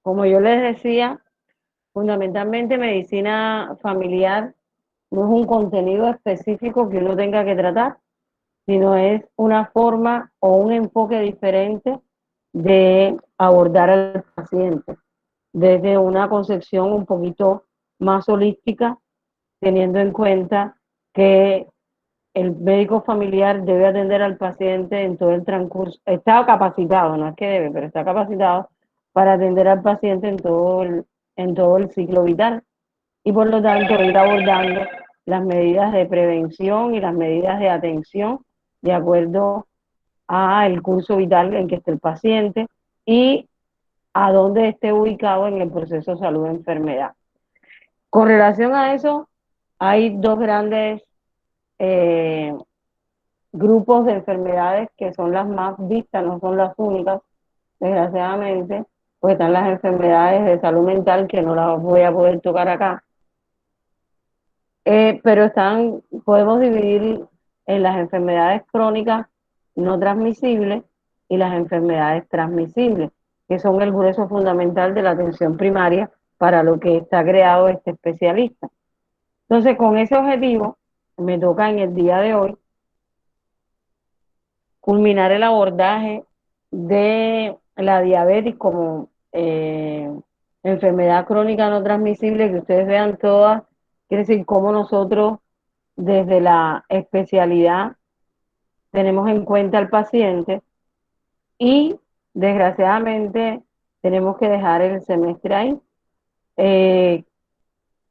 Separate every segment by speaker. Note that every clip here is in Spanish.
Speaker 1: Como yo les decía, fundamentalmente medicina familiar no es un contenido específico que uno tenga que tratar, sino es una forma o un enfoque diferente de abordar al paciente, desde una concepción un poquito más holística, teniendo en cuenta que el médico familiar debe atender al paciente en todo el transcurso, está capacitado, no es que debe, pero está capacitado para atender al paciente en todo el ciclo vital y por lo tanto ir abordando las medidas de prevención y las medidas de atención de acuerdo al curso vital en que esté el paciente y a dónde esté ubicado en el proceso salud-enfermedad. Con relación a eso, hay dos grandes eh, grupos de enfermedades que son las más vistas, no son las únicas, desgraciadamente, pues están las enfermedades de salud mental que no las voy a poder tocar acá, pero podemos dividir en las enfermedades crónicas no transmisibles y las enfermedades transmisibles, que son el grueso fundamental de la atención primaria para lo que está creado este especialista. Entonces, con ese objetivo, me toca en el día de hoy culminar el abordaje de la diabetes como enfermedad crónica no transmisible, que ustedes vean todas, quiere decir cómo nosotros desde la especialidad tenemos en cuenta al paciente y desgraciadamente tenemos que dejar el semestre ahí. Eh,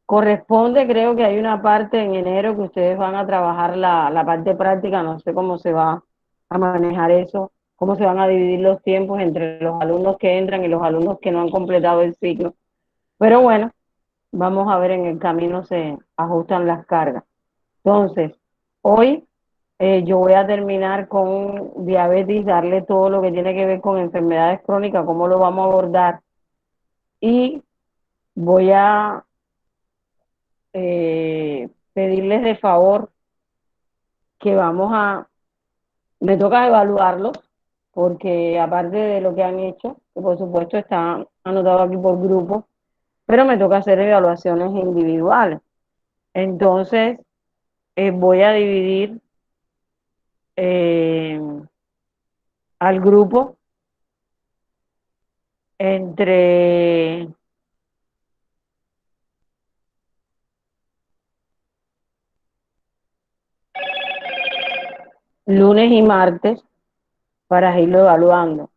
Speaker 1: Corresponde, creo que hay una parte en enero que ustedes van a trabajar la parte práctica, no sé cómo se va a manejar eso, cómo se van a dividir los tiempos entre los alumnos que entran y los alumnos que no han completado el ciclo. Pero bueno, vamos a ver en el camino se ajustan las cargas. Entonces, hoy yo voy a terminar con diabetes, darle todo lo que tiene que ver con enfermedades crónicas, cómo lo vamos a abordar y voy a pedirles de favor que me toca evaluarlos, porque aparte de lo que han hecho, que por supuesto está anotado aquí por grupo, pero me toca hacer evaluaciones individuales. Entonces, voy a dividir eh, al grupo entre lunes y martes para irlo evaluando.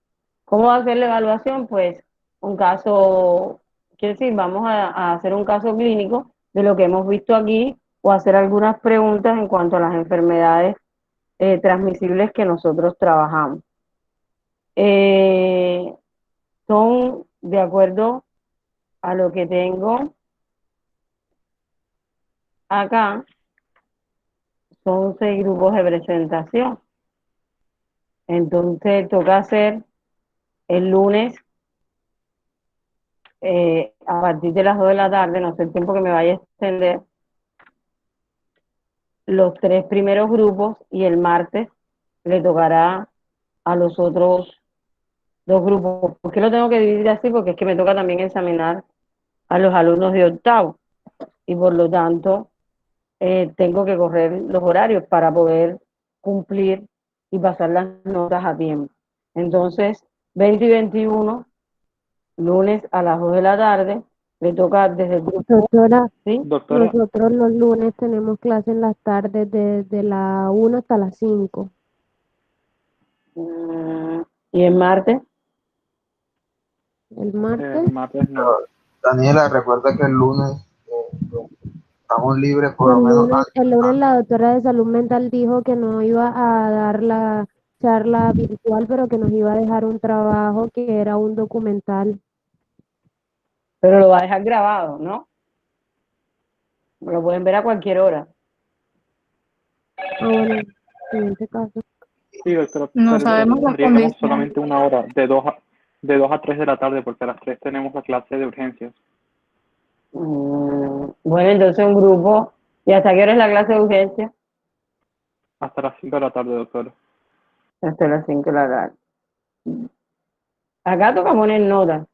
Speaker 1: ¿Cómo va a ser la evaluación? Pues un caso, quiere decir, vamos a hacer un caso clínico de lo que hemos visto aquí o hacer algunas preguntas en cuanto a las enfermedades transmisibles que nosotros trabajamos. Eh, Son, de acuerdo a lo que tengo acá, son 6 grupos de presentación. Entonces toca hacer el lunes a partir de las 2 de la tarde, no sé el tiempo que me vaya a extender, los 3 primeros grupos y el martes le tocará a los otros 2 grupos. ¿Por qué lo tengo que dividir así? Porque es que me toca también examinar a los alumnos de octavo y por lo tanto tengo que correr los horarios para poder cumplir y pasar las notas a tiempo. Entonces, 20 y 21, lunes a las 2 de la tarde, le toca desde el grupo,
Speaker 2: Doctora,
Speaker 1: ¿sí?
Speaker 3: Doctora,
Speaker 2: nosotros los lunes tenemos clase en las tardes desde la 1 hasta las 5.
Speaker 1: Y el martes,
Speaker 2: El martes,
Speaker 3: martes no.
Speaker 4: Pero, Daniela, recuerda que el lunes estamos libres por lo menos
Speaker 2: el lunes la doctora de salud mental dijo que no iba a dar la charla virtual, pero que nos iba a dejar un trabajo que era un documental.
Speaker 1: pero lo va a dejar grabado, ¿no? Lo pueden ver a cualquier hora.
Speaker 2: Ah, bueno, en este caso.
Speaker 3: Sí, doctora,
Speaker 5: No
Speaker 3: pero
Speaker 5: sabemos las
Speaker 3: tendríamos
Speaker 5: condiciones.
Speaker 3: solamente una hora, de dos a 3 de la tarde, porque a las 3 tenemos la clase de urgencias.
Speaker 1: Bueno, entonces un grupo. ¿Y hasta qué hora es la clase de urgencia?
Speaker 3: Hasta las 5 de la tarde, doctora.
Speaker 1: Hasta las 5 de la tarde. Acá toca poner notas.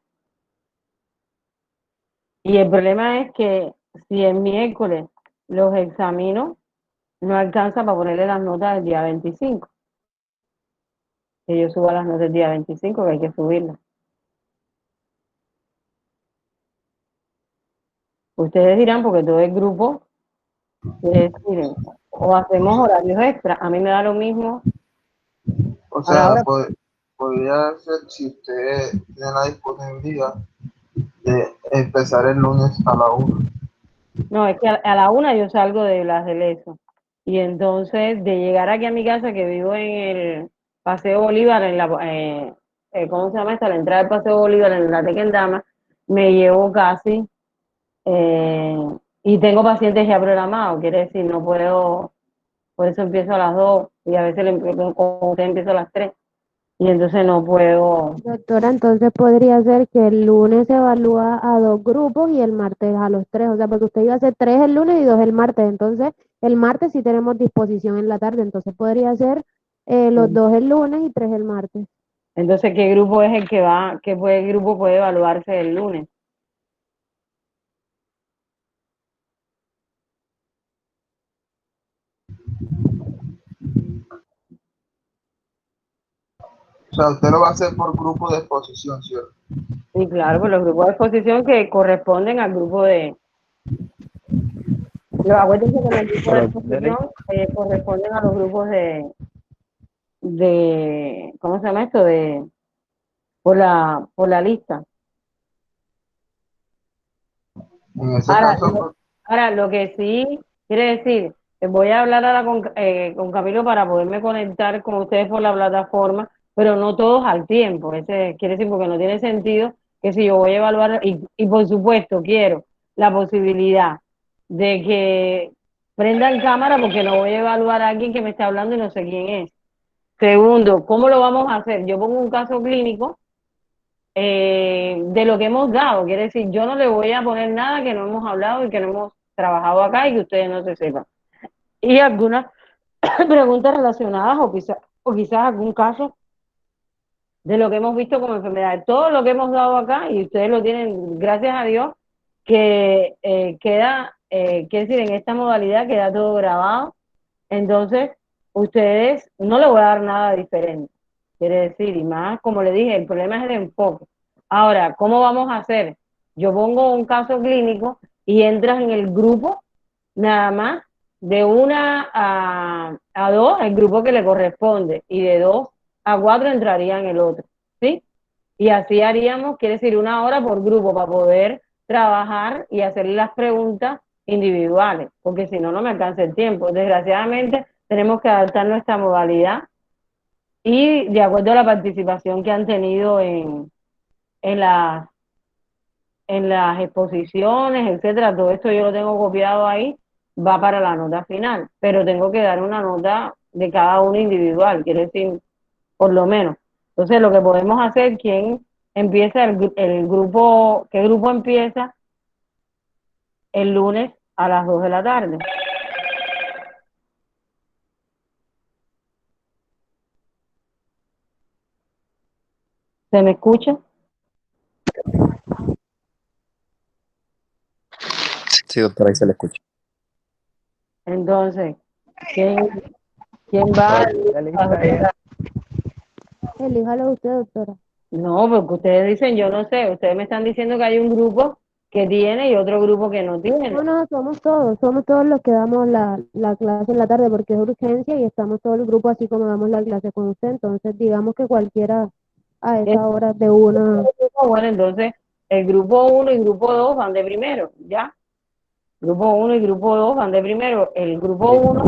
Speaker 1: Y el problema es que si el miércoles los examino, no alcanza para ponerle las notas del día 25. Que yo suba las notas del día 25, que hay que subirlas. Ustedes dirán, porque todo el grupo, miren, o hacemos horarios extra. A mí me da lo mismo
Speaker 4: O
Speaker 1: a la
Speaker 4: sea,
Speaker 1: hora.
Speaker 4: podría ser, si usted tiene la disponibilidad, de empezar el lunes a la 1.
Speaker 1: No, es que a la 1 yo salgo de las del ESO. Y entonces, de llegar aquí a mi casa, que vivo en el Paseo Bolívar, ¿cómo se llama esta? La entrada del Paseo Bolívar, en la Tequendama, me llevo casi, eh, y tengo pacientes ya programados, quiere decir, no puedo, por eso empiezo a las 2 y a veces con usted empiezo a las 3 y entonces no puedo.
Speaker 2: Doctora, entonces podría ser que el lunes se evalúa a 2 grupos y el martes a los 3, o sea, porque usted iba a hacer 3 el lunes y 2 el martes, entonces el martes sí tenemos disposición en la tarde, entonces podría ser los 2 el lunes y 3 el martes.
Speaker 1: Entonces, ¿qué grupo es el que va, grupo puede evaluarse el lunes?
Speaker 4: O sea, usted lo va a hacer por grupo de exposición, ¿cierto?
Speaker 1: Sí, claro, pues los grupos de exposición que corresponden al grupo de. Acuérdense que los grupos de
Speaker 3: Pero,
Speaker 1: exposición corresponden a los grupos ¿cómo se llama esto? Por la lista.
Speaker 4: En ese
Speaker 1: Ahora,
Speaker 4: caso, pues,
Speaker 1: lo que sí quiere decir, voy a hablar ahora con Camilo para poderme conectar con ustedes por la plataforma, pero no todos al tiempo. Ese quiere decir, porque no tiene sentido que si yo voy a evaluar, y por supuesto quiero la posibilidad de que prendan cámara, porque no voy a evaluar a alguien que me está hablando y no sé quién es. Segundo, ¿cómo lo vamos a hacer? Yo pongo un caso clínico de lo que hemos dado. Quiere decir, yo no le voy a poner nada que no hemos hablado y que no hemos trabajado acá y que ustedes no se sepan. Y algunas preguntas relacionadas o quizás algún caso de lo que hemos visto como enfermedad. Todo lo que hemos dado acá, y ustedes lo tienen, gracias a Dios, que queda, quiere decir, en esta modalidad queda todo grabado. Entonces, ustedes no le voy a dar nada diferente. Quiere decir, y más, como le dije, el problema es el enfoque. Ahora, ¿cómo vamos a hacer? Yo pongo un caso clínico y entras en el grupo, nada más, de 1 a 2, el grupo que le corresponde, y de 2 a 4 entraría en el otro, ¿sí? Y así haríamos, quiere decir, 1 hora por grupo para poder trabajar y hacer las preguntas individuales, porque si no, no me alcanza el tiempo. Desgraciadamente, tenemos que adaptar nuestra modalidad y de acuerdo a la participación que han tenido en las, en las exposiciones, etcétera, todo esto yo lo tengo copiado ahí, va para la nota final, pero tengo que dar una nota de cada uno individual, quiere decir, por lo menos. Entonces, lo que podemos hacer, ¿quién empieza el grupo? ¿Qué grupo empieza el lunes a las 2 de la tarde? ¿Se me escucha?
Speaker 5: Sí, doctora, ahí se le escucha.
Speaker 1: Entonces, ¿quién va el lunes a las 2 de la tarde?
Speaker 2: Elíjalo usted, doctora.
Speaker 1: No, porque ustedes dicen, yo no sé, ustedes me están diciendo que hay un grupo que tiene y otro grupo que no tiene.
Speaker 2: No, somos todos los que damos la clase en la tarde porque es urgencia y estamos todo el grupo así como damos la clase con usted, entonces digamos que cualquiera a esa hora de una.
Speaker 1: Bueno, entonces el grupo 1 y grupo 2 van de primero, ¿ya? Grupo 1 y grupo 2 van de primero. El grupo 1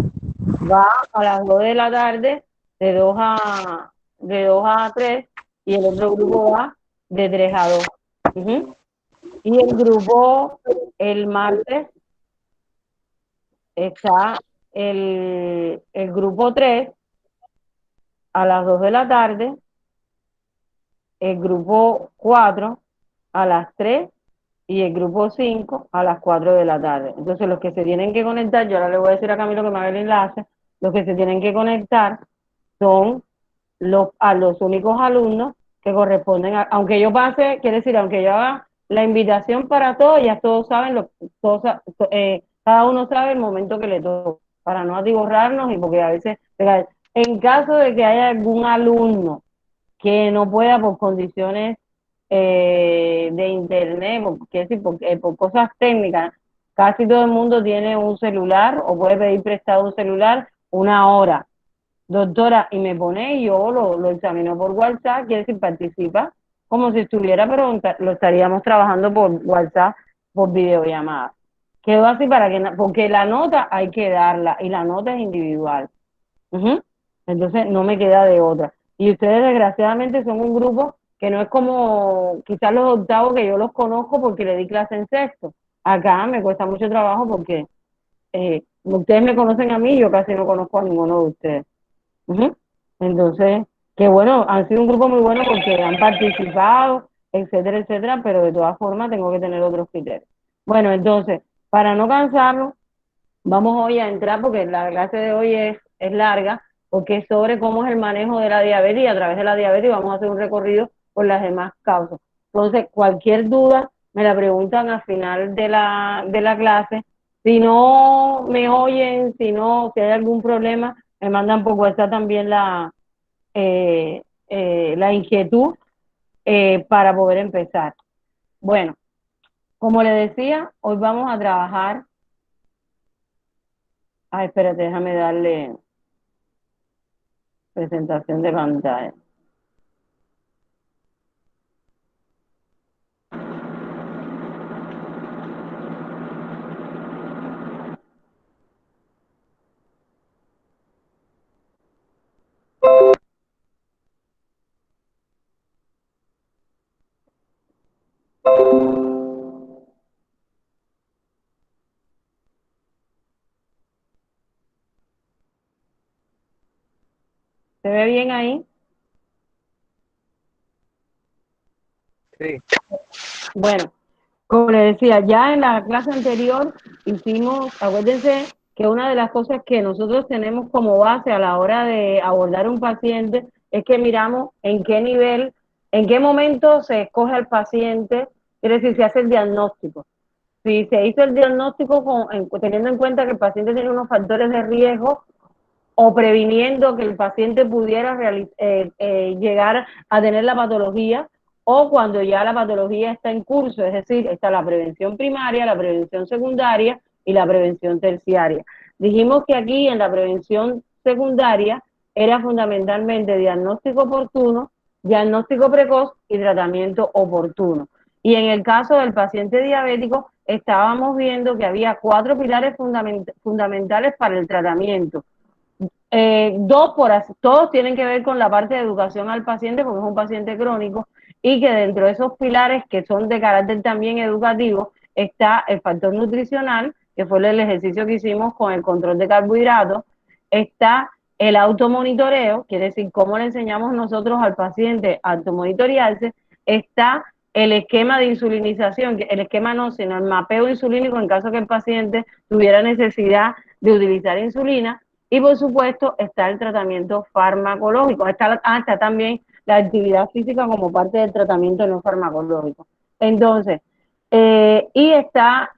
Speaker 1: va a las 2 de la tarde, de 2 a 3, y el otro grupo va de 3 a 2. Ujú. Y el martes, está el grupo 3 a las 2 de la tarde, el grupo 4 a las 3 y el grupo 5 a las 4 de la tarde. Entonces, los que se tienen que conectar, yo ahora le voy a decir a Camilo que me haga el enlace, los que se tienen que conectar son a los únicos alumnos que corresponden aunque yo pase, quiere decir, aunque yo haga la invitación para todos, ya todos saben, cada uno sabe el momento que le toca, para no atiborrarnos y porque a veces, en caso de que haya algún alumno que no pueda por condiciones de internet, por cosas técnicas, casi todo el mundo tiene un celular o puede pedir prestado un celular una hora. Doctora, y me pone, y yo lo examino por WhatsApp, quiere decir, participa como si estuviera, pero lo estaríamos trabajando por WhatsApp, por videollamada. Quedó así porque la nota hay que darla, y la nota es individual. Ujú. Entonces no me queda de otra. Y ustedes desgraciadamente son un grupo que no es como quizás los octavos que yo los conozco porque le di clase en sexto. Acá me cuesta mucho trabajo porque ustedes me conocen a mí, yo casi no conozco a ninguno de ustedes. Ujú. Entonces, que bueno, han sido un grupo muy bueno porque han participado, etcétera, etcétera, pero de todas formas tengo que tener otros criterios. Bueno, entonces, para no cansarnos, vamos hoy a entrar, porque la clase de hoy es larga, porque es sobre cómo es el manejo de la diabetes y a través de la diabetes vamos a hacer un recorrido por las demás causas. Entonces, cualquier duda me la preguntan al final de la clase. Si no me oyen, si hay algún problema, me mandan por WhatsApp también la inquietud para poder empezar. Bueno, como le decía, hoy vamos a trabajar. Ah, espérate, déjame darle presentación de pantalla. ¿Se ve bien ahí?
Speaker 3: Sí.
Speaker 1: Bueno, como les decía, ya en la clase anterior acuérdense que una de las cosas que nosotros tenemos como base a la hora de abordar un paciente es que miramos en qué nivel, en qué momento se escoge al paciente, es decir, se hace el diagnóstico. Si se hizo el diagnóstico teniendo en cuenta que el paciente tiene unos factores de riesgo o previniendo que el paciente pudiera llegar a tener la patología, o cuando ya la patología está en curso, es decir, está la prevención primaria, la prevención secundaria y la prevención terciaria. Dijimos que aquí en la prevención secundaria era fundamentalmente diagnóstico oportuno, diagnóstico precoz y tratamiento oportuno. Y en el caso del paciente diabético, estábamos viendo que había 4 pilares fundamentales para el tratamiento. Todos tienen que ver con la parte de educación al paciente porque es un paciente crónico y que dentro de esos pilares que son de carácter también educativo está el factor nutricional, que fue el ejercicio que hicimos con el control de carbohidratos, está el automonitoreo, quiere decir cómo le enseñamos nosotros al paciente a automonitorearse, está el esquema de insulinización, el esquema no, sino el mapeo insulínico en caso que el paciente tuviera necesidad de utilizar insulina. Y por supuesto está el tratamiento farmacológico, está también la actividad física como parte del tratamiento no farmacológico. Entonces, y está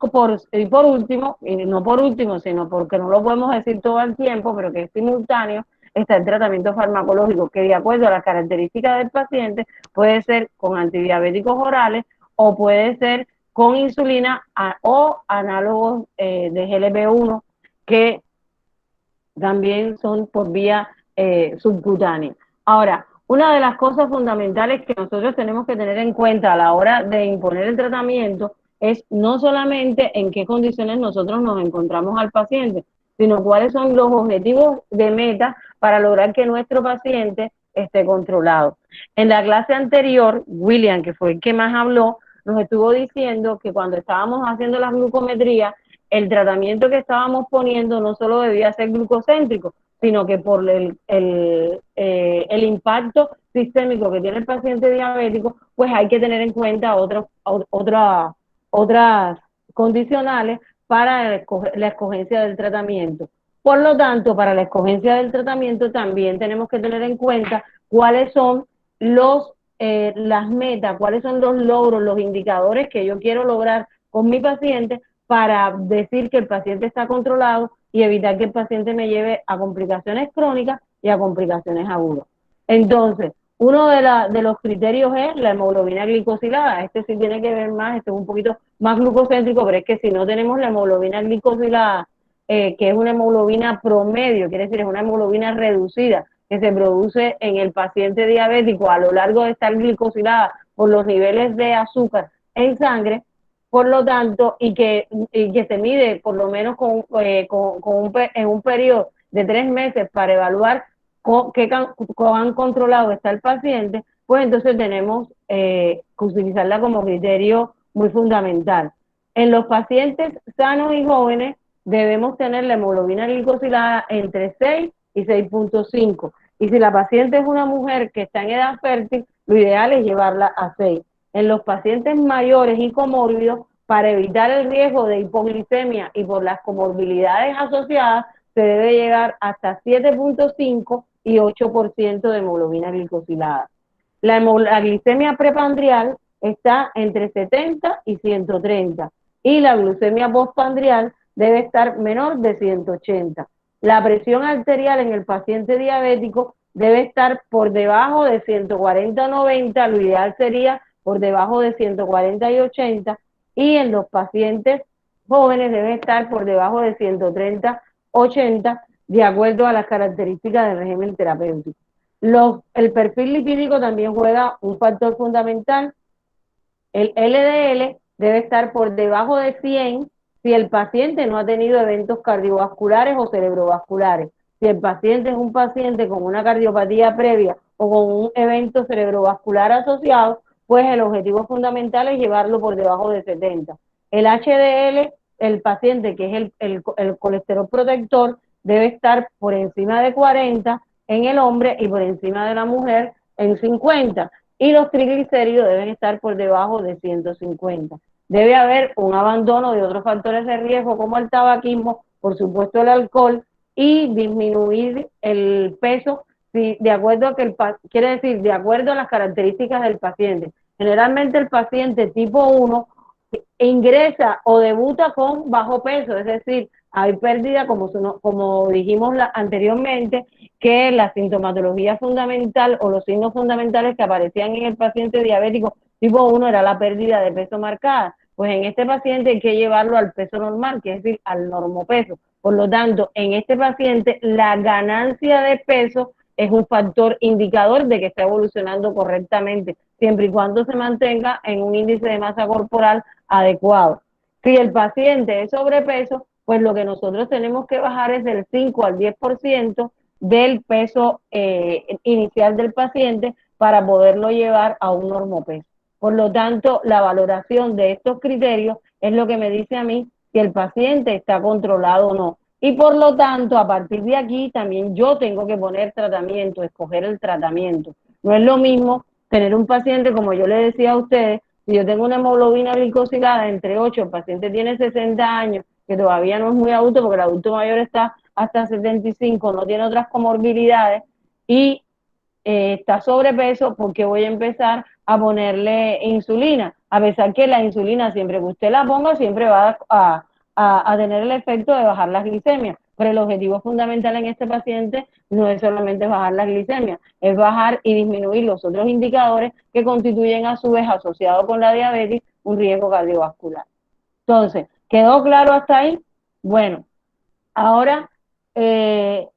Speaker 1: por último, y no por último, sino porque no lo podemos decir todo el tiempo, pero que es simultáneo, está el tratamiento farmacológico, que de acuerdo a las características del paciente puede ser con antidiabéticos orales o puede ser con insulina o análogos de GLP-1 que también son por vía subcutánea. Ahora, una de las cosas fundamentales que nosotros tenemos que tener en cuenta a la hora de imponer el tratamiento es no solamente en qué condiciones nosotros nos encontramos al paciente, sino cuáles son los objetivos de meta para lograr que nuestro paciente esté controlado. En la clase anterior, William, que fue el que más habló, nos estuvo diciendo que cuando estábamos haciendo las glucometrías, el tratamiento que estábamos poniendo no solo debía ser glucocéntrico, sino que por el impacto sistémico que tiene el paciente diabético, pues hay que tener en cuenta otras condicionales para la escogencia del tratamiento. Por lo tanto, para la escogencia del tratamiento también tenemos que tener en cuenta cuáles son los las metas, cuáles son los logros, los indicadores que yo quiero lograr con mi paciente para decir que el paciente está controlado y evitar que el paciente me lleve a complicaciones crónicas y a complicaciones agudas. Entonces, uno de los criterios es la hemoglobina glicosilada. Este sí tiene que ver más, este es un poquito más glucocéntrico, pero es que si no tenemos la hemoglobina glicosilada, que es una hemoglobina promedio, quiere decir, es una hemoglobina reducida, que se produce en el paciente diabético a lo largo de estar glicosilada por los niveles de azúcar en sangre, por lo tanto, y que se mide por lo menos en un periodo de 3 meses para evaluar cuán controlado está el paciente, pues entonces tenemos que utilizarla como criterio muy fundamental. En los pacientes sanos y jóvenes debemos tener la hemoglobina glicosilada entre 6 y 6.5. Y si la paciente es una mujer que está en edad fértil, lo ideal es llevarla a 6. En los pacientes mayores y comórbidos, para evitar el riesgo de hipoglicemia y por las comorbilidades asociadas, se debe llegar hasta 7.5 y 8% de hemoglobina glicosilada. La glicemia prepandrial está entre 70 y 130 y la glucemia postpandrial debe estar menor de 180. La presión arterial en el paciente diabético debe estar por debajo de 140/90, lo ideal sería por debajo de 140/80, y en los pacientes jóvenes debe estar por debajo de 130/80, de acuerdo a las características del régimen terapéutico. El perfil lipídico también juega un factor fundamental. El LDL debe estar por debajo de 100 si el paciente no ha tenido eventos cardiovasculares o cerebrovasculares. Si el paciente es un paciente con una cardiopatía previa o con un evento cerebrovascular asociado, pues el objetivo fundamental es llevarlo por debajo de 70. El HDL, el paciente que es el colesterol protector, debe estar por encima de 40 en el hombre y por encima de la mujer en 50. Y los triglicéridos deben estar por debajo de 150. Debe haber un abandono de otros factores de riesgo como el tabaquismo, por supuesto el alcohol, y disminuir el peso de acuerdo a quiere decir, de acuerdo a las características del paciente. Generalmente el paciente tipo 1 ingresa o debuta con bajo peso, es decir, hay pérdida, como dijimos anteriormente, que la sintomatología fundamental o los signos fundamentales que aparecían en el paciente diabético tipo 1 era la pérdida de peso marcada. Pues en este paciente hay que llevarlo al peso normal, que es decir, al normopeso. Por lo tanto, en este paciente la ganancia de peso es un factor indicador de que está evolucionando correctamente, siempre y cuando se mantenga en un índice de masa corporal adecuado. Si el paciente es sobrepeso, pues lo que nosotros tenemos que bajar es del 5 al 10% del peso inicial del paciente para poderlo llevar a un normopeso. Por lo tanto, la valoración de estos criterios es lo que me dice a mí si el paciente está controlado o no. Y por lo tanto, a partir de aquí también yo tengo que poner tratamiento, escoger el tratamiento. No es lo mismo tener un paciente, como yo le decía a ustedes, si yo tengo una hemoglobina glicosilada entre 8, el paciente tiene 60 años, que todavía no es muy adulto porque el adulto mayor está hasta 75, no tiene otras comorbilidades y está sobrepeso, porque voy a empezar a ponerle insulina, a pesar que la insulina, siempre que usted la ponga, siempre va a tener el efecto de bajar las glicemias, pero el objetivo fundamental en este paciente no es solamente bajar la glicemia, es bajar y disminuir los otros indicadores que constituyen a su vez, asociado con la diabetes, un riesgo cardiovascular. Entonces, ¿quedó claro hasta ahí? Bueno, ahora, en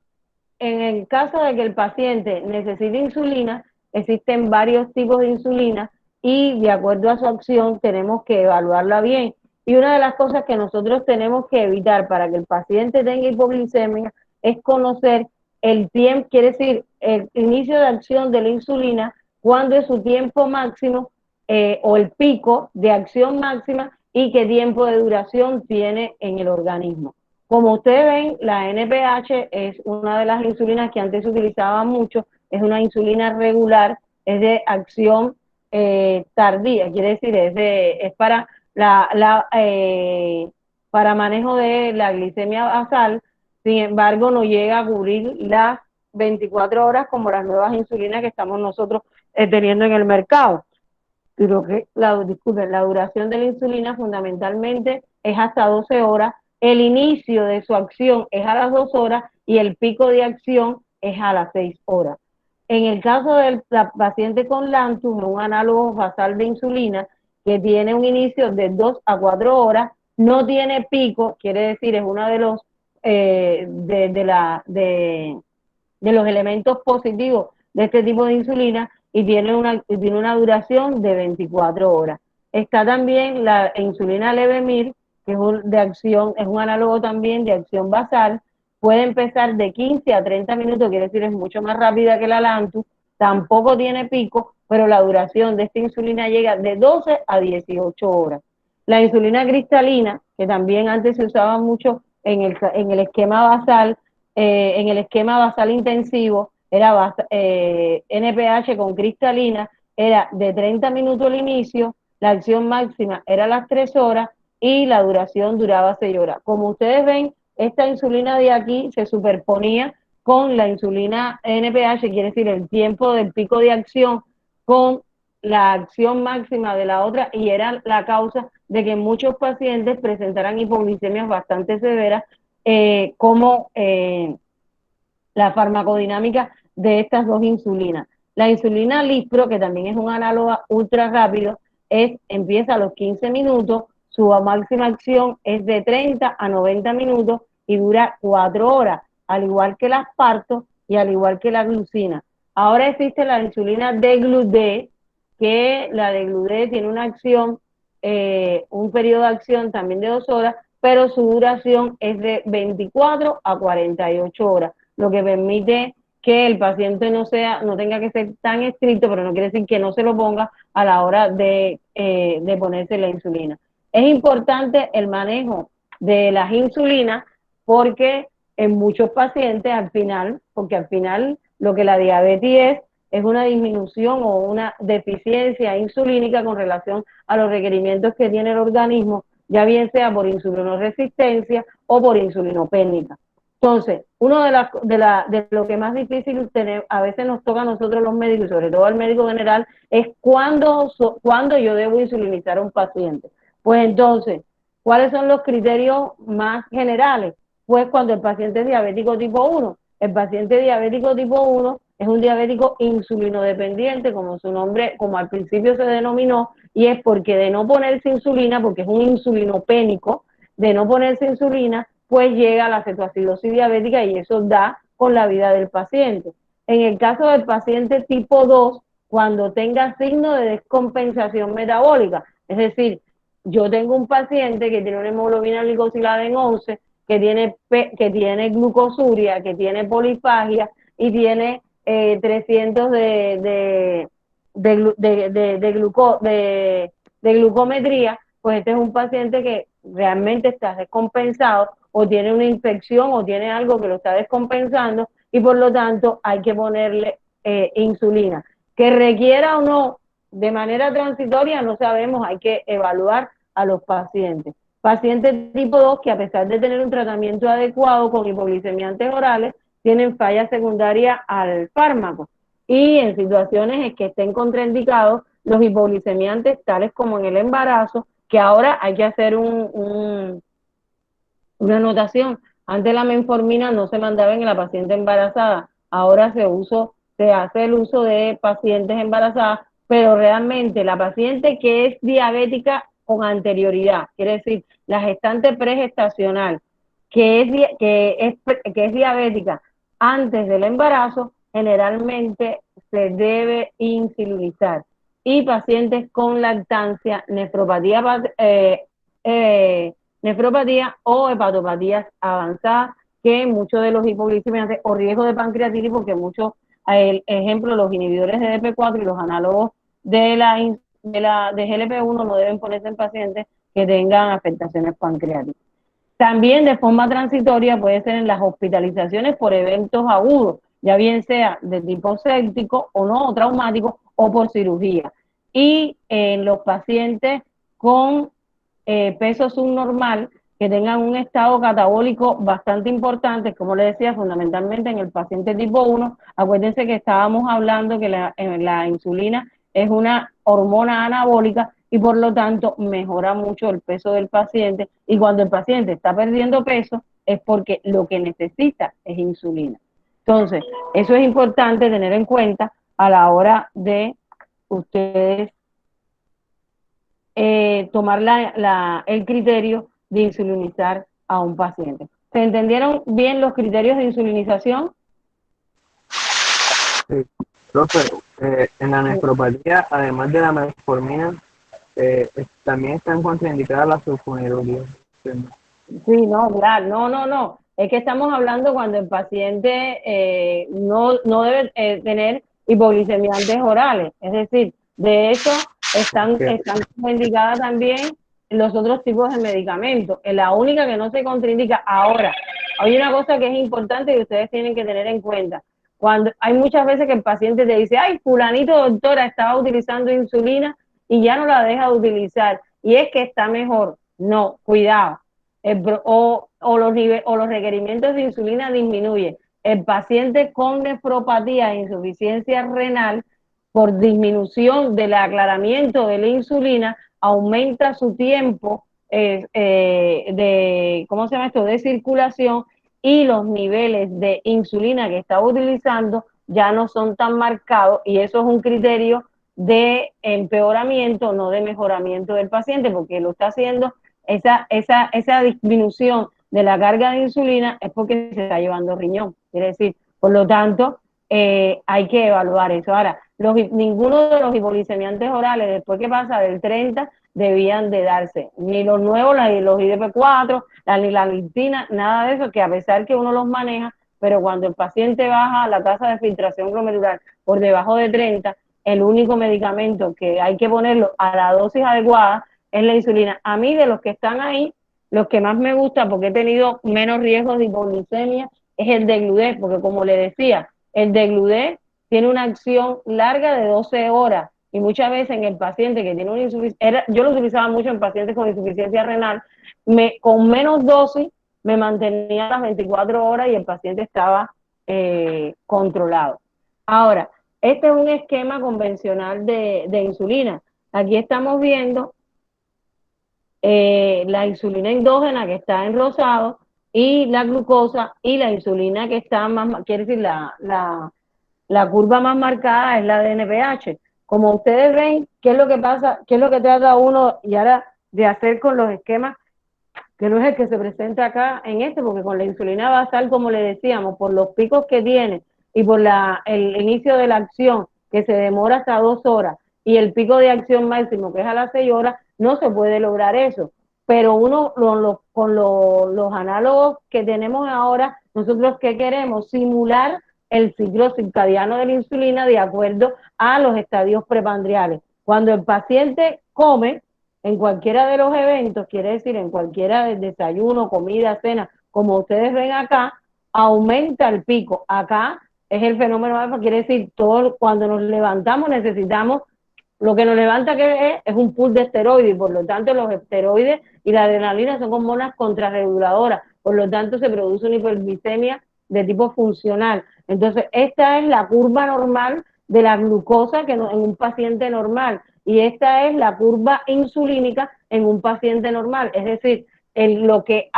Speaker 1: el caso de que el paciente necesite insulina, existen varios tipos de insulina y de acuerdo a su acción tenemos que evaluarla bien. Y una de las cosas que nosotros tenemos que evitar para que el paciente tenga hipoglicemia es conocer el tiempo, quiere decir, el inicio de acción de la insulina, cuándo es su tiempo máximo o el pico de acción máxima y qué tiempo de duración tiene en el organismo. Como ustedes ven, la NPH es una de las insulinas que antes se utilizaba mucho, es una insulina regular, es de acción tardía, quiere decir, es para para manejo de la glicemia basal, sin embargo no llega a cubrir las 24 horas como las nuevas insulinas que estamos nosotros teniendo en el mercado. Pero que disculpen, la duración de la insulina fundamentalmente es hasta 12 horas, el inicio de su acción es a las 2 horas y el pico de acción es a las 6 horas. En el caso de la paciente con Lantus, un análogo basal de insulina que tiene un inicio de 2 a 4 horas, no tiene pico, quiere decir, es uno de los de los elementos positivos de este tipo de insulina y tiene una duración de 24 horas. Está también la insulina Levemir, que es un análogo también de acción basal, puede empezar de 15 a 30 minutos, quiere decir es mucho más rápida que la Lantus, tampoco tiene pico, pero la duración de esta insulina llega de 12 a 18 horas. La insulina cristalina, que también antes se usaba mucho en el esquema basal, en el esquema basal intensivo, era NPH con cristalina, era de 30 minutos al inicio, la acción máxima era las 3 horas y la duración duraba 6 horas. Como ustedes ven, esta insulina de aquí se superponía con la insulina NPH, quiere decir el tiempo del pico de acción con la acción máxima de la otra, y era la causa de que muchos pacientes presentaran hipoglicemias bastante severas, como la farmacodinámica de estas dos insulinas. La insulina Lispro, que también es un análogo ultra rápido, empieza a los 15 minutos, su máxima acción es de 30 a 90 minutos y dura 4 horas, al igual que la Asparto y al igual que la glucina. Ahora existe la insulina Degludec, que la Degludec tiene una acción, un periodo de acción también de 2 horas, pero su duración es de 24 a 48 horas, lo que permite que el paciente no tenga que ser tan estricto, pero no quiere decir que no se lo ponga a la hora de ponerse la insulina. Es importante el manejo de las insulinas porque en muchos pacientes porque al final lo que la diabetes es una disminución o una deficiencia insulínica con relación a los requerimientos que tiene el organismo, ya bien sea por insulinoresistencia o por insulinopénica. Entonces, uno de lo que más difícil a veces nos toca a nosotros los médicos, y sobre todo al médico general, es cuándo yo debo insulinizar a un paciente. Pues entonces, ¿cuáles son los criterios más generales? Pues cuando el paciente es diabético tipo 1. El paciente diabético tipo 1 es un diabético insulinodependiente, como su nombre, como al principio se denominó, y es porque de no ponerse insulina, porque es un insulinopénico, de no ponerse insulina, pues llega a la cetoacidosis diabética y eso da con la vida del paciente. En el caso del paciente tipo 2, cuando tenga signo de descompensación metabólica, es decir, yo tengo un paciente que tiene una hemoglobina glicosilada en 11, que tiene glucosuria, que tiene polifagia y tiene 300 de glucometría, pues este es un paciente que realmente está descompensado o tiene una infección o tiene algo que lo está descompensando y por lo tanto hay que ponerle insulina. Que requiera o no de manera transitoria no sabemos, hay que evaluar a los pacientes. Pacientes tipo 2 que a pesar de tener un tratamiento adecuado con hipoglicemiantes orales, tienen falla secundaria al fármaco. Y en situaciones en que estén contraindicados los hipoglicemiantes, tales como en el embarazo, que ahora hay que hacer una anotación. Antes la metformina no se mandaba en la paciente embarazada, ahora se hace el uso de pacientes embarazadas, pero realmente la paciente que es diabética con anterioridad, quiere decir, la gestante pregestacional, que es diabética antes del embarazo, generalmente se debe insulinizar. Y pacientes con lactancia, nefropatía o hepatopatías avanzadas, que muchos de los hipoglicemiantes o riesgo de pancreatitis, porque muchos, ejemplo, los inhibidores de DP4 y los análogos de GLP-1 no deben ponerse en pacientes que tengan afectaciones pancreáticas. También de forma transitoria puede ser en las hospitalizaciones por eventos agudos, ya bien sea de tipo séptico o no, o traumático, o por cirugía. Y en los pacientes con peso subnormal, que tengan un estado catabólico bastante importante, como le decía, fundamentalmente en el paciente tipo 1. Acuérdense que estábamos hablando que la insulina es una hormona anabólica y por lo tanto mejora mucho el peso del paciente, y cuando el paciente está perdiendo peso es porque lo que necesita es insulina. Entonces, eso es importante tener en cuenta a la hora de ustedes tomar el criterio de insulinizar a un paciente. ¿Se entendieron bien los criterios de insulinización?
Speaker 6: Sí. Profe, en la nefropatía, además de la metformina, también están contraindicadas las sulfonilureas.
Speaker 1: Sí, no, claro, no. Es que estamos hablando cuando el paciente no debe tener hipoglicemiantes orales. Es decir, de hecho, están indicadas también los otros tipos de medicamentos. Es la única que no se contraindica. Ahora, hay una cosa que es importante y ustedes tienen que tener en cuenta. Cuando hay muchas veces que el paciente te dice, ay, fulanito doctora estaba utilizando insulina y ya no la deja de utilizar. Y es que está mejor. No, cuidado. Los requerimientos de insulina disminuyen. El paciente con nefropatía e insuficiencia renal, por disminución del aclaramiento de la insulina, aumenta su tiempo ¿cómo se llama esto?, de circulación, y los niveles de insulina que está utilizando ya no son tan marcados, y eso es un criterio de empeoramiento, no de mejoramiento del paciente, porque lo está haciendo. Esa disminución de la carga de insulina es porque se está llevando riñón. Quiere decir, por lo tanto, hay que evaluar eso. Ahora, ninguno de los hipoglicemiantes orales, después que pasa del 30, debían de darse. Ni los nuevos, los IDP4, ni la listina, nada de eso, que a pesar que uno los maneja, pero cuando el paciente baja la tasa de filtración glomerular por debajo de 30, el único medicamento que hay que ponerlo a la dosis adecuada es la insulina. A mí, de los que están ahí, los que más me gusta, porque he tenido menos riesgos de hipoglicemia, es el Degludec, porque como le decía, el Degludec tiene una acción larga de 12 horas, y muchas veces en el paciente que tiene una insuficiencia, yo lo utilizaba mucho en pacientes con insuficiencia renal, con menos dosis me mantenía las 24 horas y el paciente estaba controlado. Ahora, este es un esquema convencional de insulina. Aquí estamos viendo la insulina endógena, que está en rosado, y la glucosa, y la insulina que está más, quiere decir, la curva más marcada es la de NPH. Como ustedes ven, ¿qué es lo que pasa? ¿Qué es lo que trata uno y ahora de hacer con los esquemas? Que no es el que se presenta acá en porque con la insulina basal, como le decíamos, por los picos que tiene y por el inicio de la acción, que se demora hasta 2 horas, y el pico de acción máximo, que es a las 6 horas, no se puede lograr eso. Pero uno, con los análogos que tenemos ahora, nosotros, ¿qué queremos? Simular el ciclo circadiano de la insulina de acuerdo a los estadios prepandriales. Cuando el paciente come, en cualquiera de los eventos, quiere decir en cualquiera del desayuno, comida, cena, como ustedes ven acá, aumenta el pico. Acá es el fenómeno alfa, quiere decir, cuando nos levantamos necesitamos, lo que nos levanta que es un pool de esteroides, y por lo tanto los esteroides y la adrenalina son hormonas contrarreguladoras, por lo tanto se produce una hiperglicemia de tipo funcional. Entonces, esta es la curva normal de la glucosa en un paciente normal, y esta es la curva insulínica en un paciente normal. Es decir, lo que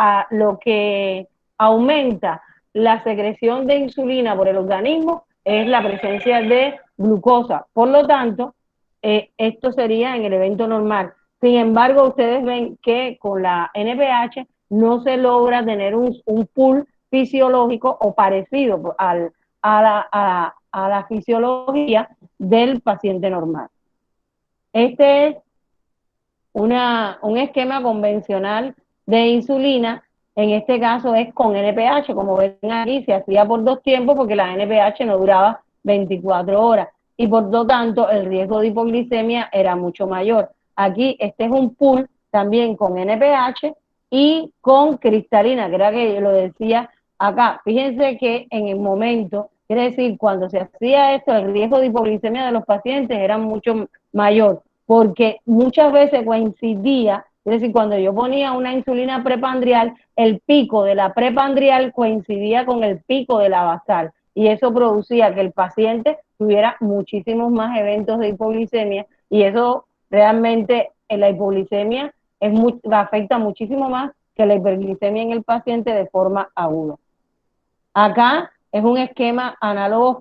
Speaker 1: aumenta la secreción de insulina por el organismo es la presencia de glucosa. Por lo tanto, esto sería en el evento normal. Sin embargo, ustedes ven que con la NPH no se logra tener un pool fisiológico o parecido a la fisiología del paciente normal. Este es un esquema convencional de insulina. En este caso es con NPH, como ven aquí, se hacía por 2 tiempos porque la NPH no duraba 24 horas y por lo tanto el riesgo de hipoglicemia era mucho mayor. Aquí este es un pool también con NPH y con cristalina, que era que yo lo decía acá. Fíjense que en el momento, quiere decir, cuando se hacía esto, el riesgo de hipoglicemia de los pacientes era mucho mayor, porque muchas veces coincidía Es decir, cuando yo ponía una insulina prepandrial, el pico de la prepandrial coincidía con el pico de la basal y eso producía que el paciente tuviera muchísimos más eventos de hipoglicemia y eso realmente en la hipoglicemia afecta muchísimo más que la hiperglicemia en el paciente de forma aguda. Acá es un esquema análogo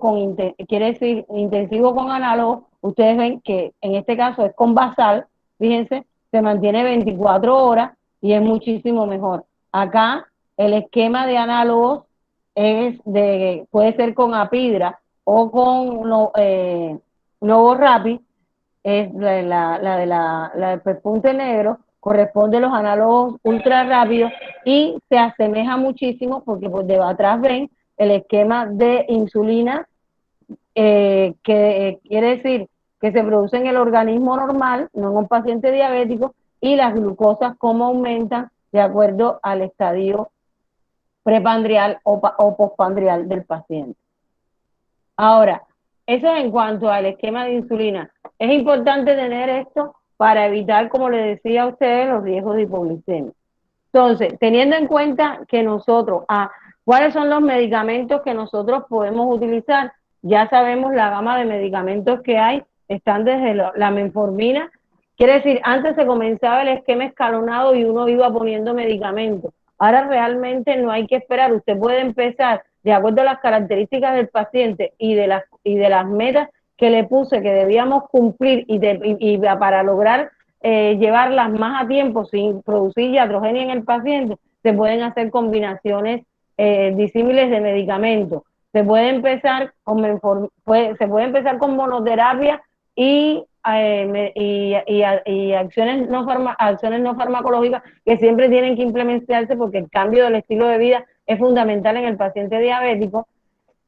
Speaker 1: quiere decir intensivo con análogo. Ustedes ven que en este caso es con basal, fíjense, se mantiene 24 horas y es muchísimo mejor. Acá el esquema de análogos puede ser con apidra o con Novo Rapid, es la del pespunte negro, corresponde a los análogos ultra rápidos y se asemeja muchísimo porque por de atrás ven el esquema de insulina que quiere decir que se produce en el organismo normal, no en un paciente diabético, y las glucosas cómo aumentan de acuerdo al estadio prepandrial o postpandrial del paciente. Ahora, eso en cuanto al esquema de insulina. Es importante tener esto para evitar, como les decía a ustedes, los riesgos de hipoglicemia. Entonces, teniendo en cuenta que nosotros, ¿cuáles son los medicamentos que nosotros podemos utilizar? Ya sabemos la gama de medicamentos que hay, están desde la metformina. Quiere decir, antes se comenzaba el esquema escalonado y uno iba poniendo medicamentos. Ahora realmente no hay que esperar, usted puede empezar de acuerdo a las características del paciente y de las metas que le puse que debíamos cumplir y para lograr llevarlas más a tiempo sin producir iatrogenia en el paciente, se pueden hacer combinaciones disímiles de medicamentos. Se puede empezar con monoterapia y acciones no farmacológicas que siempre tienen que implementarse porque el cambio del estilo de vida es fundamental en el paciente diabético.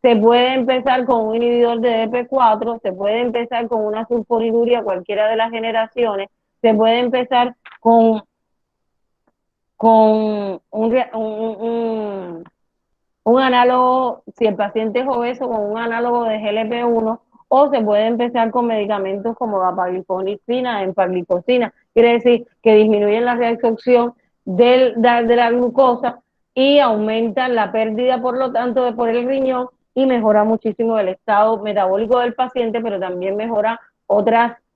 Speaker 1: Se puede empezar con un inhibidor de DP4, se puede empezar con una sulfoniluria, cualquiera de las generaciones, se puede empezar con un análogo, si el paciente es obeso, con un análogo de GLP-1, o se puede empezar con medicamentos como dapagliflozina, empagliflozina, quiere decir que disminuyen la reabsorción de la glucosa y aumentan la pérdida, por lo tanto, por el riñón y mejora muchísimo el estado metabólico del paciente, pero también mejora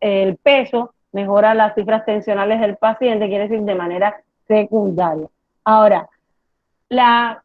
Speaker 1: el peso, mejora las cifras tensionales del paciente, quiere decir de manera secundaria. Ahora, la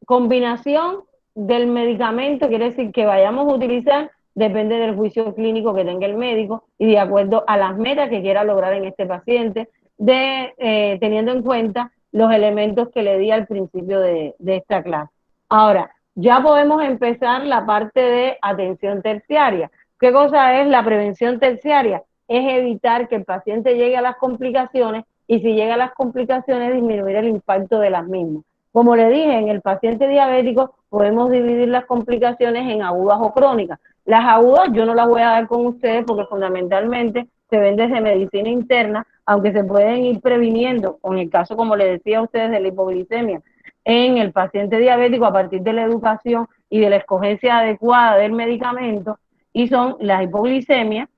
Speaker 1: combinación del medicamento quiere decir que vayamos a utilizar depende del juicio clínico que tenga el médico y de acuerdo a las metas que quiera lograr en este paciente, teniendo en cuenta los elementos que le di al principio de esta clase. Ahora, ya podemos empezar la parte de atención terciaria. ¿Qué cosa es la prevención terciaria? Es evitar que el paciente llegue a las complicaciones y si llega a las complicaciones disminuir el impacto de las mismas. Como le dije, en el paciente diabético podemos dividir las complicaciones en agudas o crónicas. Las agudas yo no las voy a dar con ustedes porque fundamentalmente se ven desde medicina interna, aunque se pueden ir previniendo, con el caso, como les decía a ustedes, de la hipoglicemia en el paciente diabético a partir de la educación y de la escogencia adecuada del medicamento, y son la hipoglicemia,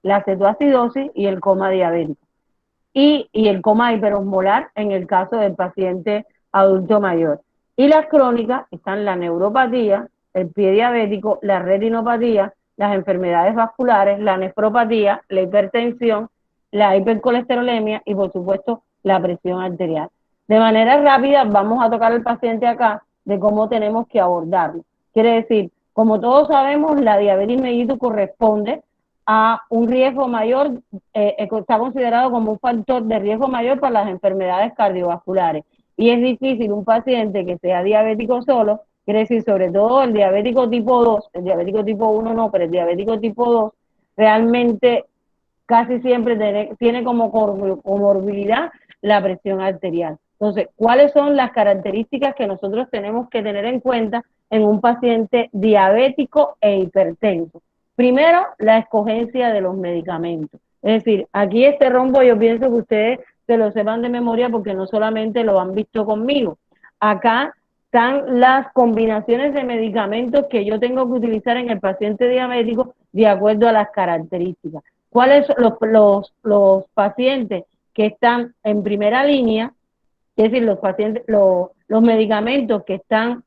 Speaker 1: la cetoacidosis y el coma diabético. Y el coma hiperosmolar en el caso del paciente adulto mayor. Y las crónicas están la neuropatía, el pie diabético, la retinopatía, las enfermedades vasculares, la nefropatía, la hipertensión, la hipercolesterolemia y por supuesto la presión arterial. De manera rápida vamos a tocar al paciente acá de cómo tenemos que abordarlo. Quiere decir, como todos sabemos, la diabetes mellitus corresponde a un riesgo mayor, está considerado como un factor de riesgo mayor para las enfermedades cardiovasculares. Y es difícil un paciente que sea diabético solo, quiere decir, sobre todo el diabético tipo 2, el diabético tipo 1 no, pero el diabético tipo 2 realmente casi siempre tiene como comorbilidad la presión arterial. Entonces, ¿cuáles son las características que nosotros tenemos que tener en cuenta en un paciente diabético e hipertenso? Primero, la escogencia de los medicamentos. Es decir, aquí este rombo yo pienso que ustedes se lo sepan de memoria porque no solamente lo han visto conmigo. Acá están las combinaciones de medicamentos que yo tengo que utilizar en el paciente diabético de acuerdo a las características. ¿Cuáles son los pacientes que están en primera línea, es decir, los pacientes, los medicamentos que están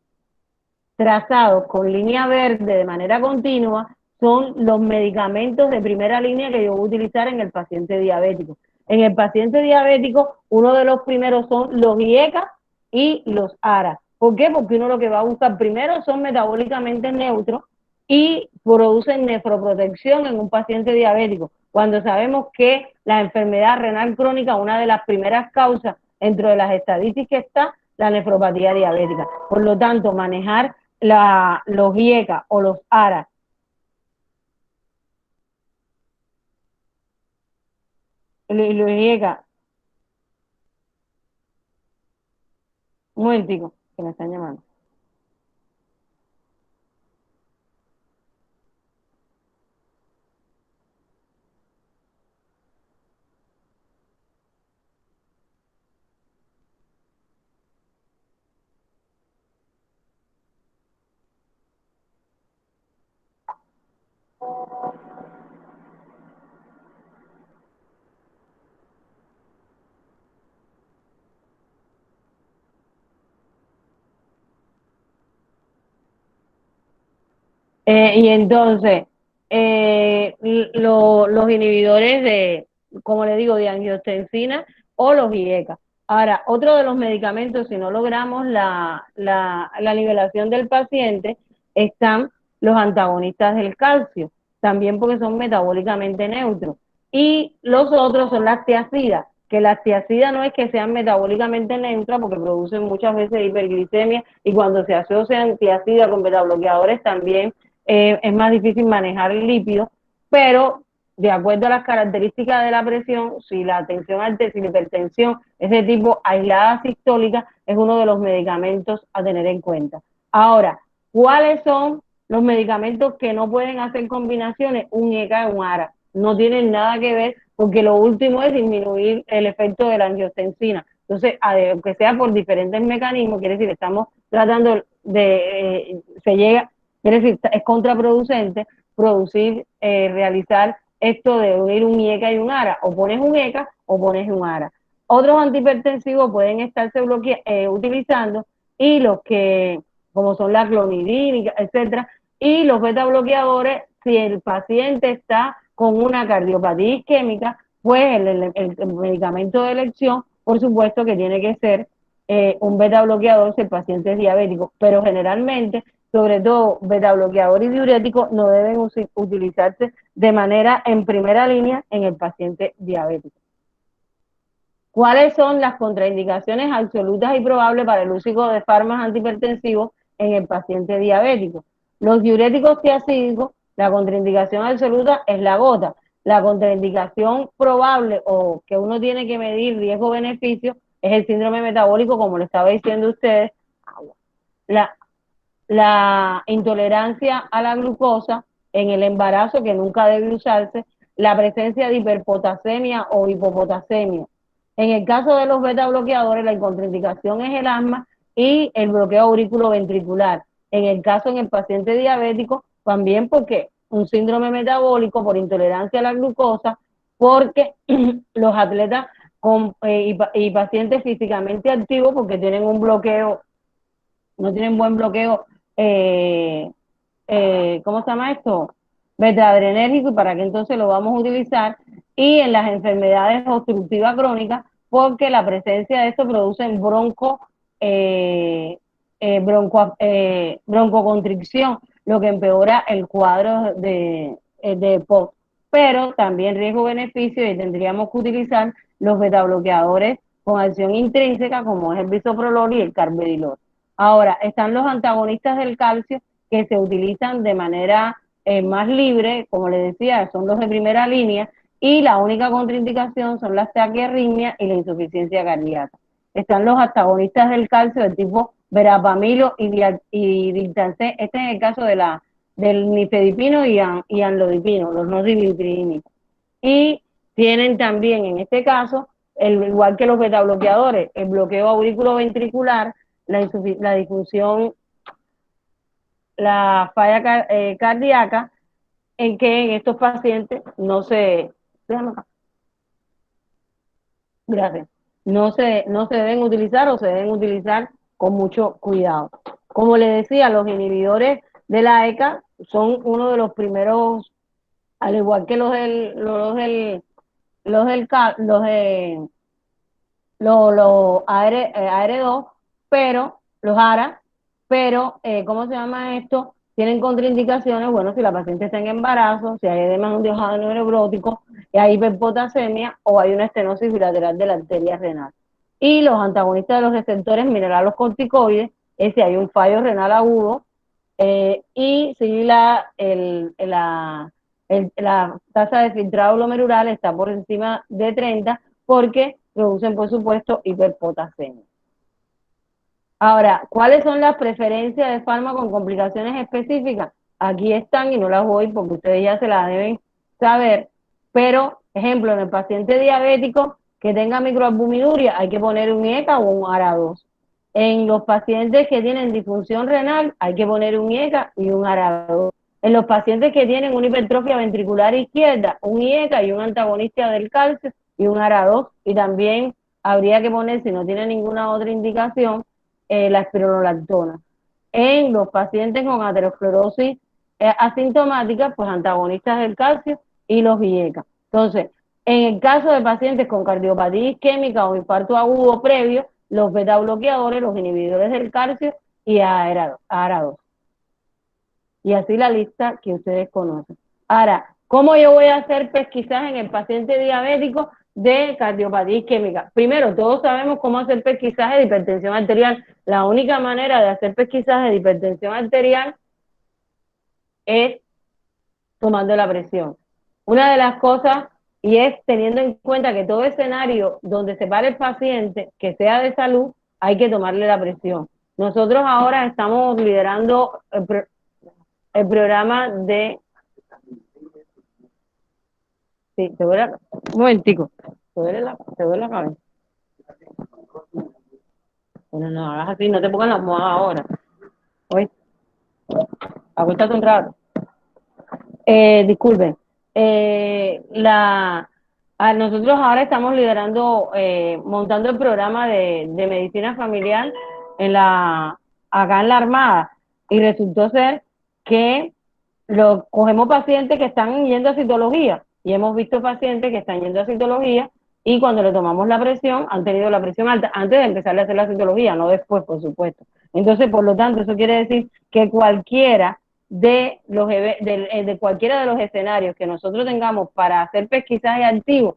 Speaker 1: trazados con línea verde de manera continua son los medicamentos de primera línea que yo voy a utilizar en el paciente diabético. En el paciente diabético, uno de los primeros son los IECA y los ARA. ¿Por qué? Porque uno lo que va a buscar primero son metabólicamente neutros y producen nefroprotección en un paciente diabético. Cuando sabemos que la enfermedad renal crónica, una de las primeras causas dentro de las estadísticas está la nefropatía diabética. Por lo tanto, manejar los IECA o los ARA, los IECA, un momentico, que me están llamando. Y entonces, los inhibidores de, como le digo, de angiotensina o los IECA. Ahora, otro de los medicamentos, si no logramos la nivelación del paciente, están los antagonistas del calcio, también porque son metabólicamente neutros. Y los otros son las tiazidas, que las tiazidas no es que sean metabólicamente neutras, porque producen muchas veces hiperglicemia, y cuando se asocian tiazidas con beta bloqueadores también es más difícil manejar el lípido, pero de acuerdo a las características de la presión, si la tensión alta, si la hipertensión es de tipo aislada sistólica, es uno de los medicamentos a tener en cuenta. Ahora, ¿cuáles son los medicamentos que no pueden hacer combinaciones? Un ECA y un ARA. No tienen nada que ver porque lo último es disminuir el efecto de la angiotensina. Entonces, aunque sea por diferentes mecanismos, quiere decir, estamos tratando de, quiere decir, es contraproducente realizar esto de unir un IECA y un ARA. O pones un ECA o pones un ARA. Otros antihipertensivos pueden estarse utilizando y los que, como son la clonidina, etcétera, y los beta bloqueadores, si el paciente está con una cardiopatía isquémica, pues el medicamento de elección, por supuesto que tiene que ser un beta bloqueador si el paciente es diabético, pero generalmente, sobre todo beta bloqueador y diurético, no deben utilizarse de manera en primera línea en el paciente diabético. ¿Cuáles son las contraindicaciones absolutas y probables para el uso de fármacos antihipertensivos en el paciente diabético? Los diuréticos tiacídicos, la contraindicación absoluta es la gota. La contraindicación probable o que uno tiene que medir riesgo-beneficio es el síndrome metabólico, como lo estaba diciendo ustedes, la intolerancia a la glucosa en el embarazo, que nunca debe usarse, la presencia de hiperpotasemia o hipopotasemia. En el caso de los beta bloqueadores, la contraindicación es el asma y el bloqueo auriculoventricular. En el caso en el paciente diabético, también porque un síndrome metabólico por intolerancia a la glucosa, porque los atletas y pacientes físicamente activos, porque tienen un bloqueo, no tienen buen bloqueo, ¿cómo se llama esto? Beta-adrenérgico, y para qué entonces lo vamos a utilizar, y en las enfermedades obstructivas crónicas, porque la presencia de esto produce broncoconstricción, lo que empeora el cuadro de POC. Pero también riesgo-beneficio, y tendríamos que utilizar los beta-bloqueadores con acción intrínseca, como es el bisoprolol y el carvedilol. Ahora, están los antagonistas del calcio, que se utilizan de manera más libre, como les decía, son los de primera línea, y la única contraindicación son las taquiarritmias y la insuficiencia cardíaca. Están los antagonistas del calcio del tipo verapamilo y diltancel. Este es el caso del nifedipino y amlodipino, los no dibiltrínicos. Y tienen también, en este caso, igual que los betabloqueadores, el bloqueo auriculoventricular, la disfunción, la falla cardíaca, en que en estos pacientes no se... Gracias. No se deben utilizar o se deben utilizar con mucho cuidado. Como le decía, los inhibidores de la ECA son uno de los primeros, al igual que los AR2, pero los ARA, pero ¿cómo se llama esto? Tienen contraindicaciones, bueno, si la paciente está en embarazo, si hay edema de un diógeno neurótico, y hay hiperpotasemia o hay una estenosis bilateral de la arteria renal. Y los antagonistas de los receptores minerales corticoides es si hay un fallo renal agudo y si la tasa de filtrado glomerular está por encima de 30, porque producen, por supuesto, hiperpotasemia. Ahora, ¿cuáles son las preferencias de fármaco con complicaciones específicas? Aquí están y no las voy porque ustedes ya se las deben saber, pero, ejemplo, en el paciente diabético que tenga microalbuminuria hay que poner un IECA o un ARA2. En los pacientes que tienen disfunción renal hay que poner un IECA y un ARA2. En los pacientes que tienen una hipertrofia ventricular izquierda, un IECA y un antagonista del calcio y un ARA2. Y también habría que poner, si no tiene ninguna otra indicación, la espironolactona. En los pacientes con aterosclerosis asintomática, pues antagonistas del calcio y los IECA. Entonces, en el caso de pacientes con cardiopatía isquémica o infarto agudo previo, los beta bloqueadores, los inhibidores del calcio y ARA2. Y así la lista que ustedes conocen. Ahora, ¿cómo yo voy a hacer pesquisaje en el paciente diabético de cardiopatía isquémica? Primero, todos sabemos cómo hacer pesquisaje de hipertensión arterial. La única manera de hacer pesquisaje de hipertensión arterial es tomando la presión. Una de las cosas, y es teniendo en cuenta que todo escenario donde se pare el paciente, que sea de salud, hay que tomarle la presión. Nosotros ahora estamos liderando el programa de... Sí, te duele un momentico. Te duele la cabeza. Bueno, no hagas así, no te pongas la almohada ahora. Oye, aguántate un rato. Disculpen. Nosotros ahora estamos liderando, montando el programa de medicina familiar acá en la Armada. Y resultó ser que cogemos pacientes que están yendo a citología. Y hemos visto pacientes que están yendo a citología y cuando le tomamos la presión, han tenido la presión alta antes de empezar a hacer la citología, no después, por supuesto. Entonces, por lo tanto, eso quiere decir que cualquiera de cualquiera de los escenarios que nosotros tengamos para hacer pesquisaje activo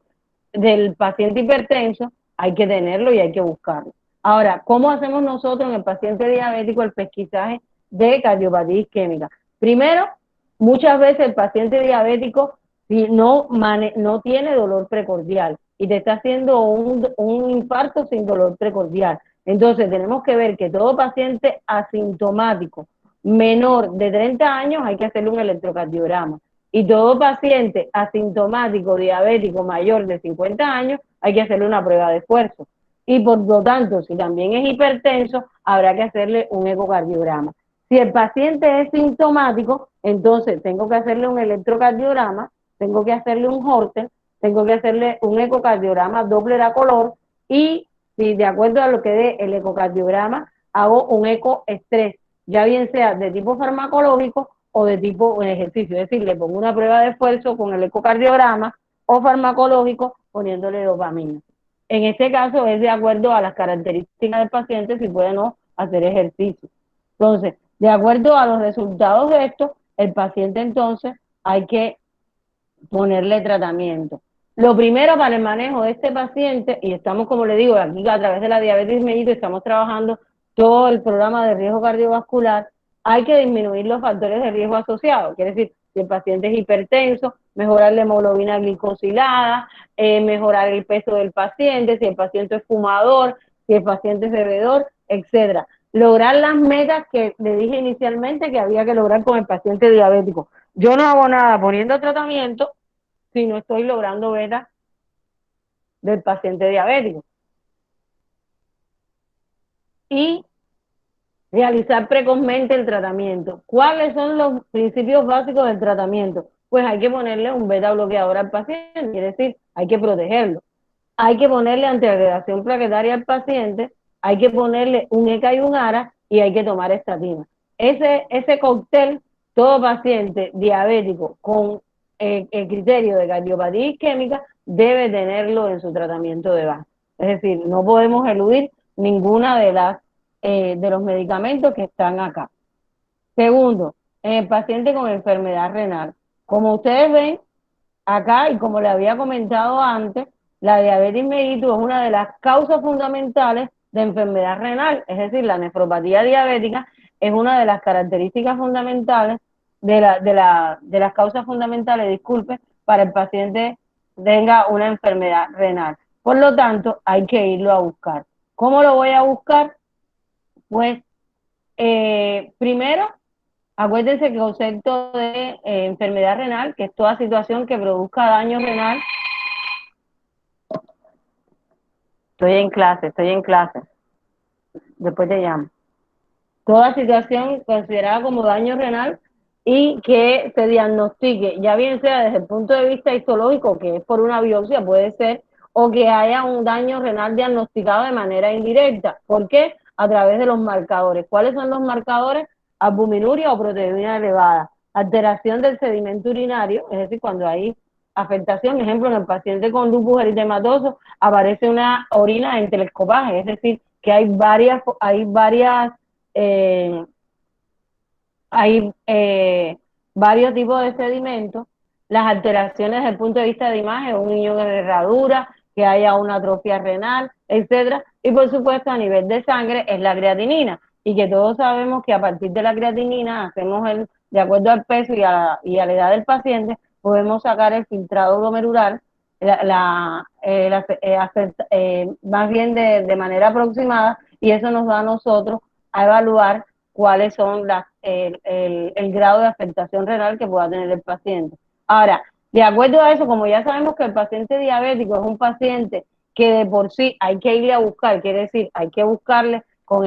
Speaker 1: del paciente hipertenso, hay que tenerlo y hay que buscarlo. Ahora, ¿cómo hacemos nosotros en el paciente diabético el pesquisaje de cardiopatía isquémica? Primero, muchas veces el paciente diabético si no tiene dolor precordial y te está haciendo un infarto sin dolor precordial. Entonces, tenemos que ver que todo paciente asintomático menor de 30 años hay que hacerle un electrocardiograma. Y todo paciente asintomático diabético mayor de 50 años hay que hacerle una prueba de esfuerzo. Y por lo tanto, si también es hipertenso, habrá que hacerle un ecocardiograma. Si el paciente es sintomático, entonces tengo que hacerle un electrocardiograma, tengo que hacerle un Holter, tengo que hacerle un ecocardiograma Doppler a color y si de acuerdo a lo que dé el ecocardiograma, hago un ecoestrés, ya bien sea de tipo farmacológico o de tipo ejercicio, es decir, le pongo una prueba de esfuerzo con el ecocardiograma o farmacológico poniéndole dopamina. En este caso es de acuerdo a las características del paciente si puede o no hacer ejercicio. Entonces, de acuerdo a los resultados de esto, el paciente entonces hay que ponerle tratamiento. Lo primero para el manejo de este paciente, y estamos, como le digo, aquí a través de la diabetes mellito, estamos trabajando todo el programa de riesgo cardiovascular, hay que disminuir los factores de riesgo asociados, quiere decir, si el paciente es hipertenso, mejorar la hemoglobina glicosilada, mejorar el peso del paciente, si el paciente es fumador, si el paciente es bebedor, etcétera. Lograr las metas que le dije inicialmente que había que lograr con el paciente diabético. Yo no hago nada poniendo tratamiento si no estoy logrando metas del paciente diabético. Y realizar precozmente el tratamiento. ¿Cuáles son los principios básicos del tratamiento? Pues hay que ponerle un beta bloqueador al paciente, quiere decir, hay que protegerlo. hay que ponerle antiagregación plaquetaria al paciente, hay que ponerle un ECA y un ARA y hay que tomar estatina. Ese cóctel, todo paciente diabético con el criterio de cardiopatía isquémica debe tenerlo en su tratamiento de base. Es decir, no podemos eludir ninguna de los medicamentos que están acá. Segundo, en el paciente con enfermedad renal. Como ustedes ven acá, y como le había comentado antes, la diabetes mellitus es una de las causas fundamentales de enfermedad renal, es decir, la nefropatía diabética es una de las características fundamentales de las causas fundamentales, disculpe, para el paciente tenga una enfermedad renal. Por lo tanto, hay que irlo a buscar. ¿Cómo lo voy a buscar? Pues, primero, acuérdense que el concepto de enfermedad renal, que es toda situación que produzca daño renal. Estoy en clase. Después te llamo. Toda situación considerada como daño renal y que se diagnostique, ya bien sea desde el punto de vista histológico, que es por una biopsia, puede ser, o que haya un daño renal diagnosticado de manera indirecta. ¿Por qué? A través de los marcadores. ¿Cuáles son los marcadores? Albuminuria o proteína elevada, alteración del sedimento urinario, es decir, cuando hay afectación, ejemplo, en el paciente con lupus eritematoso aparece una orina en telescopaje, es decir, que hay eh, varios tipos de sedimentos, las alteraciones desde el punto de vista de imagen, un niño con herradura, que haya una atrofia renal, etcétera, y por supuesto a nivel de sangre es la creatinina, y que todos sabemos que a partir de la creatinina hacemos de acuerdo al peso y a la edad del paciente, podemos sacar el filtrado glomerular, más bien de manera aproximada, y eso nos da a nosotros a evaluar cuáles son el grado de afectación renal que pueda tener el paciente. Ahora, de acuerdo a eso, como ya sabemos que el paciente diabético es un paciente que de por sí hay que irle a buscar, quiere decir, hay que buscarle con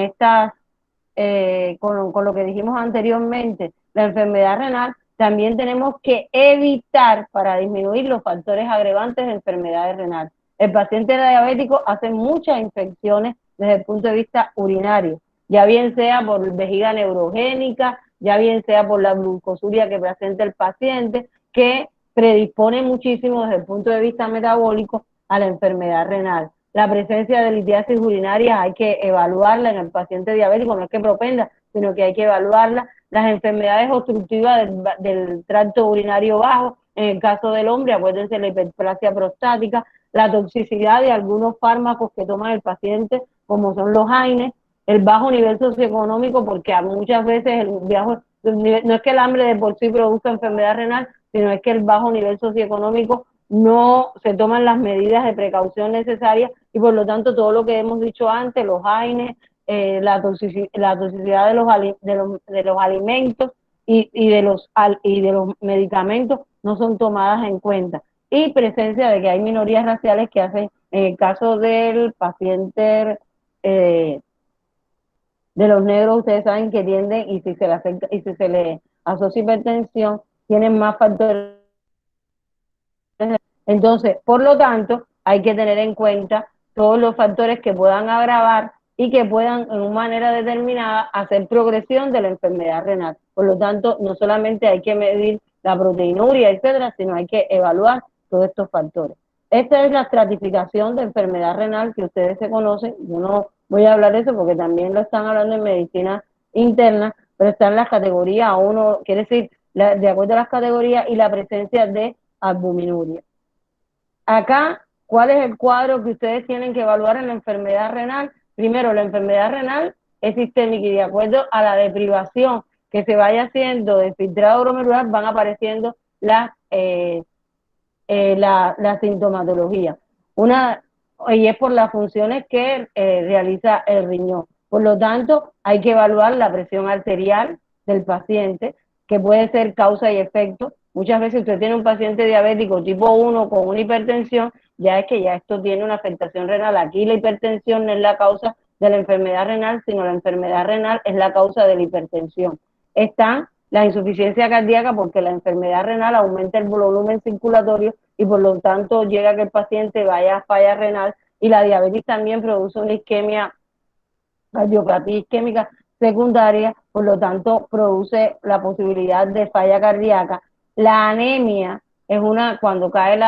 Speaker 1: con lo que dijimos anteriormente, la enfermedad renal, también tenemos que evitar para disminuir los factores agrevantes de enfermedades renales. El paciente diabético hace muchas infecciones desde el punto de vista urinario, ya bien sea por vejiga neurogénica, ya bien sea por la glucosuria que presenta el paciente, que predispone muchísimo desde el punto de vista metabólico a la enfermedad renal. La presencia de litiasis urinarias hay que evaluarla en el paciente diabético, no es que propenda, sino que hay que evaluarla. Las enfermedades obstructivas del tracto urinario bajo, en el caso del hombre, acuérdense la hiperplasia prostática, la toxicidad de algunos fármacos que toma el paciente, como son los AINES, el bajo nivel socioeconómico, porque muchas veces no es que el hambre de por sí produzca enfermedad renal, sino es que el bajo nivel socioeconómico no se toman las medidas de precaución necesarias y por lo tanto todo lo que hemos dicho antes, los AINES, la toxicidad de los alimentos y de los medicamentos no son tomadas en cuenta. Y presencia de que hay minorías raciales que hacen, en el caso del paciente de los negros, ustedes saben que tienden, y si se le afecta, y si se le asocia hipertensión, tienen más factores. Entonces, por lo tanto, hay que tener en cuenta todos los factores que puedan agravar y que puedan, en una manera determinada, hacer progresión de la enfermedad renal. Por lo tanto, no solamente hay que medir la proteinuria, etcétera, sino hay que evaluar todos estos factores. Esta es la estratificación de enfermedad renal que ustedes se conocen. Yo no voy a hablar de eso porque también lo están hablando en medicina interna, pero están las categorías 1, quiere decir, de acuerdo a las categorías y la presencia de albuminuria. Acá, ¿cuál es el cuadro que ustedes tienen que evaluar en la enfermedad renal? Primero, la enfermedad renal es sistémica y de acuerdo a la deprivación que se vaya haciendo de filtrado glomerular van apareciendo la sintomatología. Y es por las funciones que realiza el riñón. Por lo tanto, hay que evaluar la presión arterial del paciente, que puede ser causa y efecto. Muchas veces usted tiene un paciente diabético tipo 1 con una hipertensión, ya es que ya esto tiene una afectación renal. Aquí la hipertensión no es la causa de la enfermedad renal, sino la enfermedad renal es la causa de la hipertensión. Está la insuficiencia cardíaca porque la enfermedad renal aumenta el volumen circulatorio y por lo tanto llega a que el paciente vaya a falla renal, y la diabetes también produce una isquemia, cardiopatía isquémica secundaria, por lo tanto produce la posibilidad de falla cardíaca. La anemia es una, cuando cae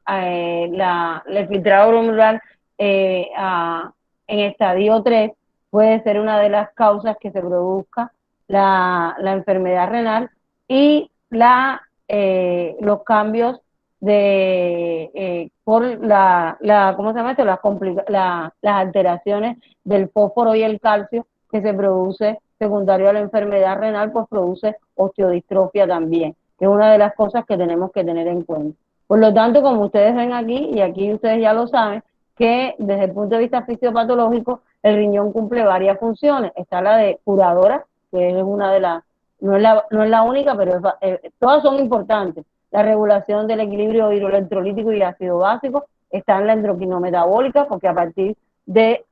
Speaker 1: el filtrado glomerular en estadio 3, puede ser una de las causas que se produzca la enfermedad renal, y los cambios por ¿cómo se llama esto? Las alteraciones del fósforo y el calcio que se produce secundario a la enfermedad renal, pues produce osteodistrofia también, que es una de las cosas que tenemos que tener en cuenta. Por lo tanto, como ustedes ven aquí, y aquí ustedes ya lo saben, que desde el punto de vista fisiopatológico, el riñón cumple varias funciones. Está la de curadora, que es una de las, no es la única, pero todas son importantes. La regulación del equilibrio hidroelectrolítico y ácido básico, está en la endocrinometabólica, porque a partir de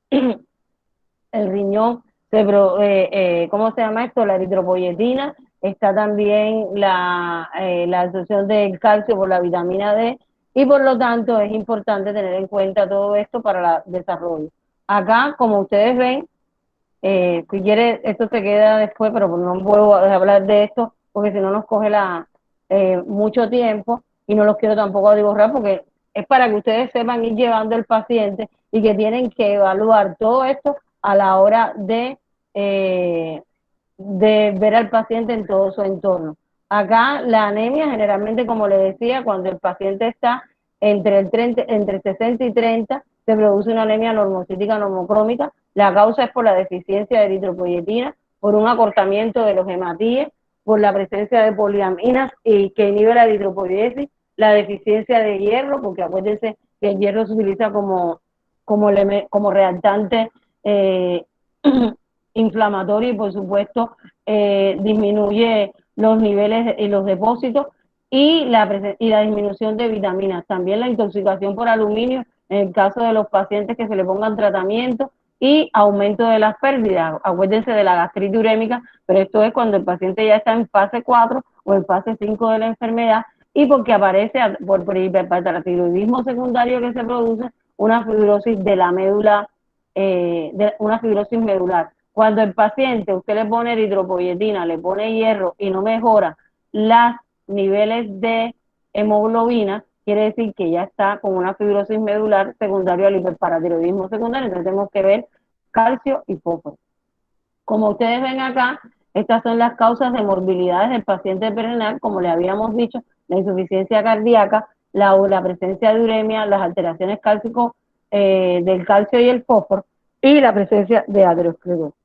Speaker 1: el riñón, ¿cómo se llama esto? La eritropoyetina, está también la absorción del calcio por la vitamina D, y por lo tanto es importante tener en cuenta todo esto para el desarrollo. Acá, como ustedes ven, si quiere, esto se queda después, pero no puedo hablar de esto, porque si no nos coge mucho tiempo, y no los quiero tampoco borrar, porque es para que ustedes sepan ir llevando al paciente, y que tienen que evaluar todo esto a la hora de ver al paciente en todo su entorno. Acá la anemia generalmente, como le decía, cuando el paciente está entre 60 y 30, se produce una anemia normocítica normocrómica. La causa es por la deficiencia de eritropoyetina, por un acortamiento de los hematíes, por la presencia de poliaminas y que inhibe la eritropoiesis, la deficiencia de hierro, porque acuérdense que el hierro se utiliza como reactante inflamatorio, y por supuesto disminuye los niveles y los depósitos, y la disminución de vitaminas. También la intoxicación por aluminio en el caso de los pacientes que se le pongan tratamiento, y aumento de las pérdidas. Acuérdense de la gastritis urémica, pero esto es cuando el paciente ya está en fase 4 o en fase 5 de la enfermedad, y porque aparece por hiperparatiraidismo secundario que se produce una fibrosis de la médula, una fibrosis medular. Cuando el paciente, usted le pone eritropoyetina, le pone hierro y no mejora los niveles de hemoglobina, quiere decir que ya está con una fibrosis medular secundaria al hiperparatiroidismo secundario. Entonces tenemos que ver calcio y fósforo. Como ustedes ven acá, estas son las causas de morbilidades del paciente renal, como le habíamos dicho: la insuficiencia cardíaca, la presencia de uremia, las alteraciones del calcio y el fósforo, y la presencia de aterosclerosis.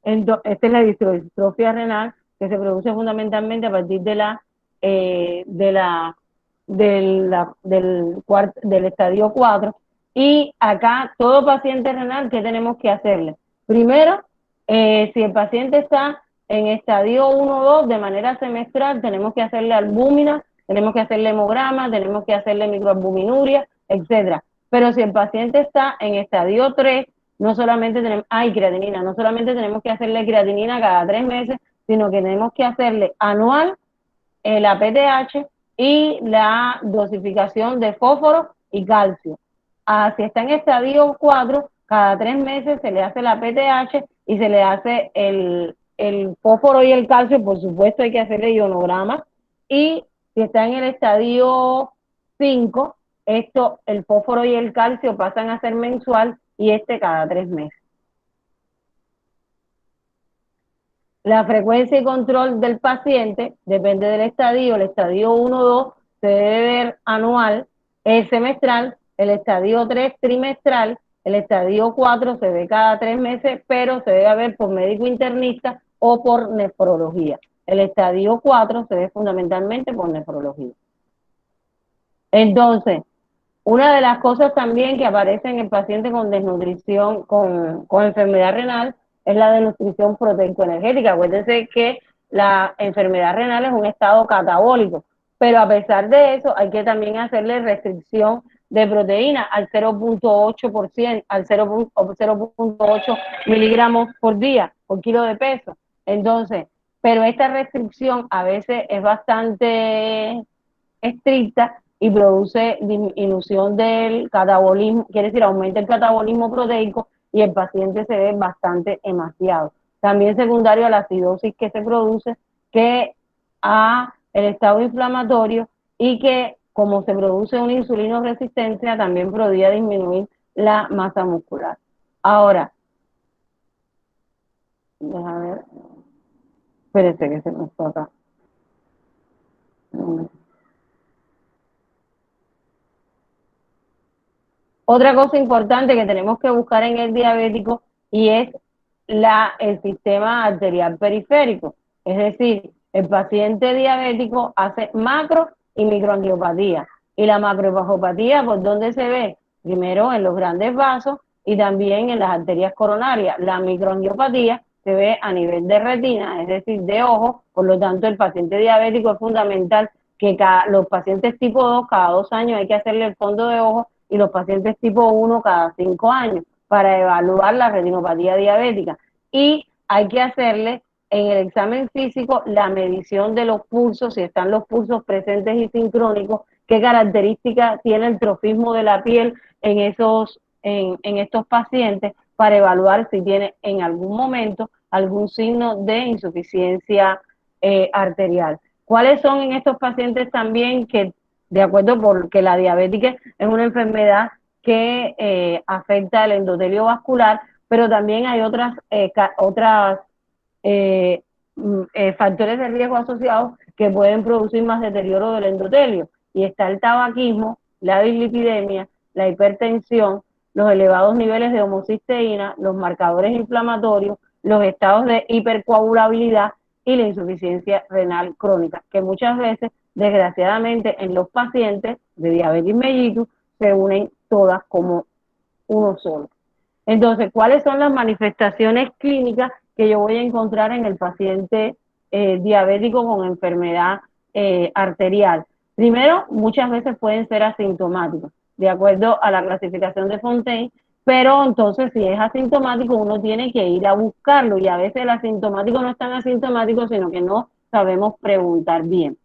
Speaker 1: Esta es la distrofia renal, que se produce fundamentalmente a partir del estadio 4. Y acá, todo paciente renal, ¿qué tenemos que hacerle? Primero, si el paciente está en estadio 1 o 2, de manera semestral, tenemos que hacerle albúmina, tenemos que hacerle hemograma, tenemos que hacerle microalbuminuria, etcétera. Pero si el paciente está en estadio 3, no solamente creatinina, no solamente tenemos que hacerle creatinina cada 3 meses, sino que tenemos que hacerle anual la PTH y la dosificación de fósforo y calcio. Si está en estadio 4, cada 3 meses se le hace la PTH y se le hace el fósforo y el calcio. Por supuesto hay que hacerle ionograma, y si está en el estadio 5, el fósforo y el calcio pasan a ser mensual, y cada 3 meses. La frecuencia y control del paciente depende del estadio. El estadio 1 o 2 se debe ver anual, semestral, el estadio 3 trimestral, el estadio 4 se ve cada 3 meses, pero se debe ver por médico internista o por nefrología. El estadio 4 se ve fundamentalmente por nefrología. Entonces, una de las cosas también que aparece en el paciente con desnutrición, con enfermedad renal, es la desnutrición proteico-energética. Acuérdense que la enfermedad renal es un estado catabólico, pero a pesar de eso hay que también hacerle restricción de proteína al 0.8%, al 0.8 miligramos por día, por kilo de peso. Entonces, pero esta restricción a veces es bastante estricta, y produce disminución del catabolismo, quiere decir, aumenta el catabolismo proteico y el paciente se ve bastante emaciado. También secundario a la acidosis que se produce, que a el estado inflamatorio y que como se produce una insulinoresistencia también podría disminuir la masa muscular. Ahora, déjame ver, espérese que se nos toca. Otra cosa importante que tenemos que buscar en el diabético y es el sistema arterial periférico. Es decir, el paciente diabético hace macro y microangiopatía. Y la macroangiopatía, ¿por dónde se ve? Primero en los grandes vasos y también en las arterias coronarias. La microangiopatía se ve a nivel de retina, es decir, de ojo. Por lo tanto, el paciente diabético es fundamental que los pacientes tipo 2, cada 2 años hay que hacerle el fondo de ojo, y los pacientes tipo 1 cada 5 años para evaluar la retinopatía diabética. Y hay que hacerle en el examen físico la medición de los pulsos, si están los pulsos presentes y sincrónicos, qué características tiene el trofismo de la piel en estos pacientes para evaluar si tiene en algún momento algún signo de insuficiencia arterial. ¿Cuáles son en estos pacientes también que, de acuerdo, porque la diabetes es una enfermedad que afecta el endotelio vascular, pero también hay otras factores de riesgo asociados que pueden producir más deterioro del endotelio, y está el tabaquismo, la dislipidemia, la hipertensión, los elevados niveles de homocisteína, los marcadores inflamatorios, los estados de hipercoagulabilidad y la insuficiencia renal crónica, que muchas veces, desgraciadamente, en los pacientes de diabetes mellitus se unen todas como uno solo. Entonces, ¿cuáles son las manifestaciones clínicas que yo voy a encontrar en el paciente diabético con enfermedad arterial? Primero, muchas veces pueden ser asintomáticos, de acuerdo a la clasificación de Fontaine, pero entonces si es asintomático uno tiene que ir a buscarlo, y a veces el asintomático no es tan asintomático, sino que no sabemos preguntar bien.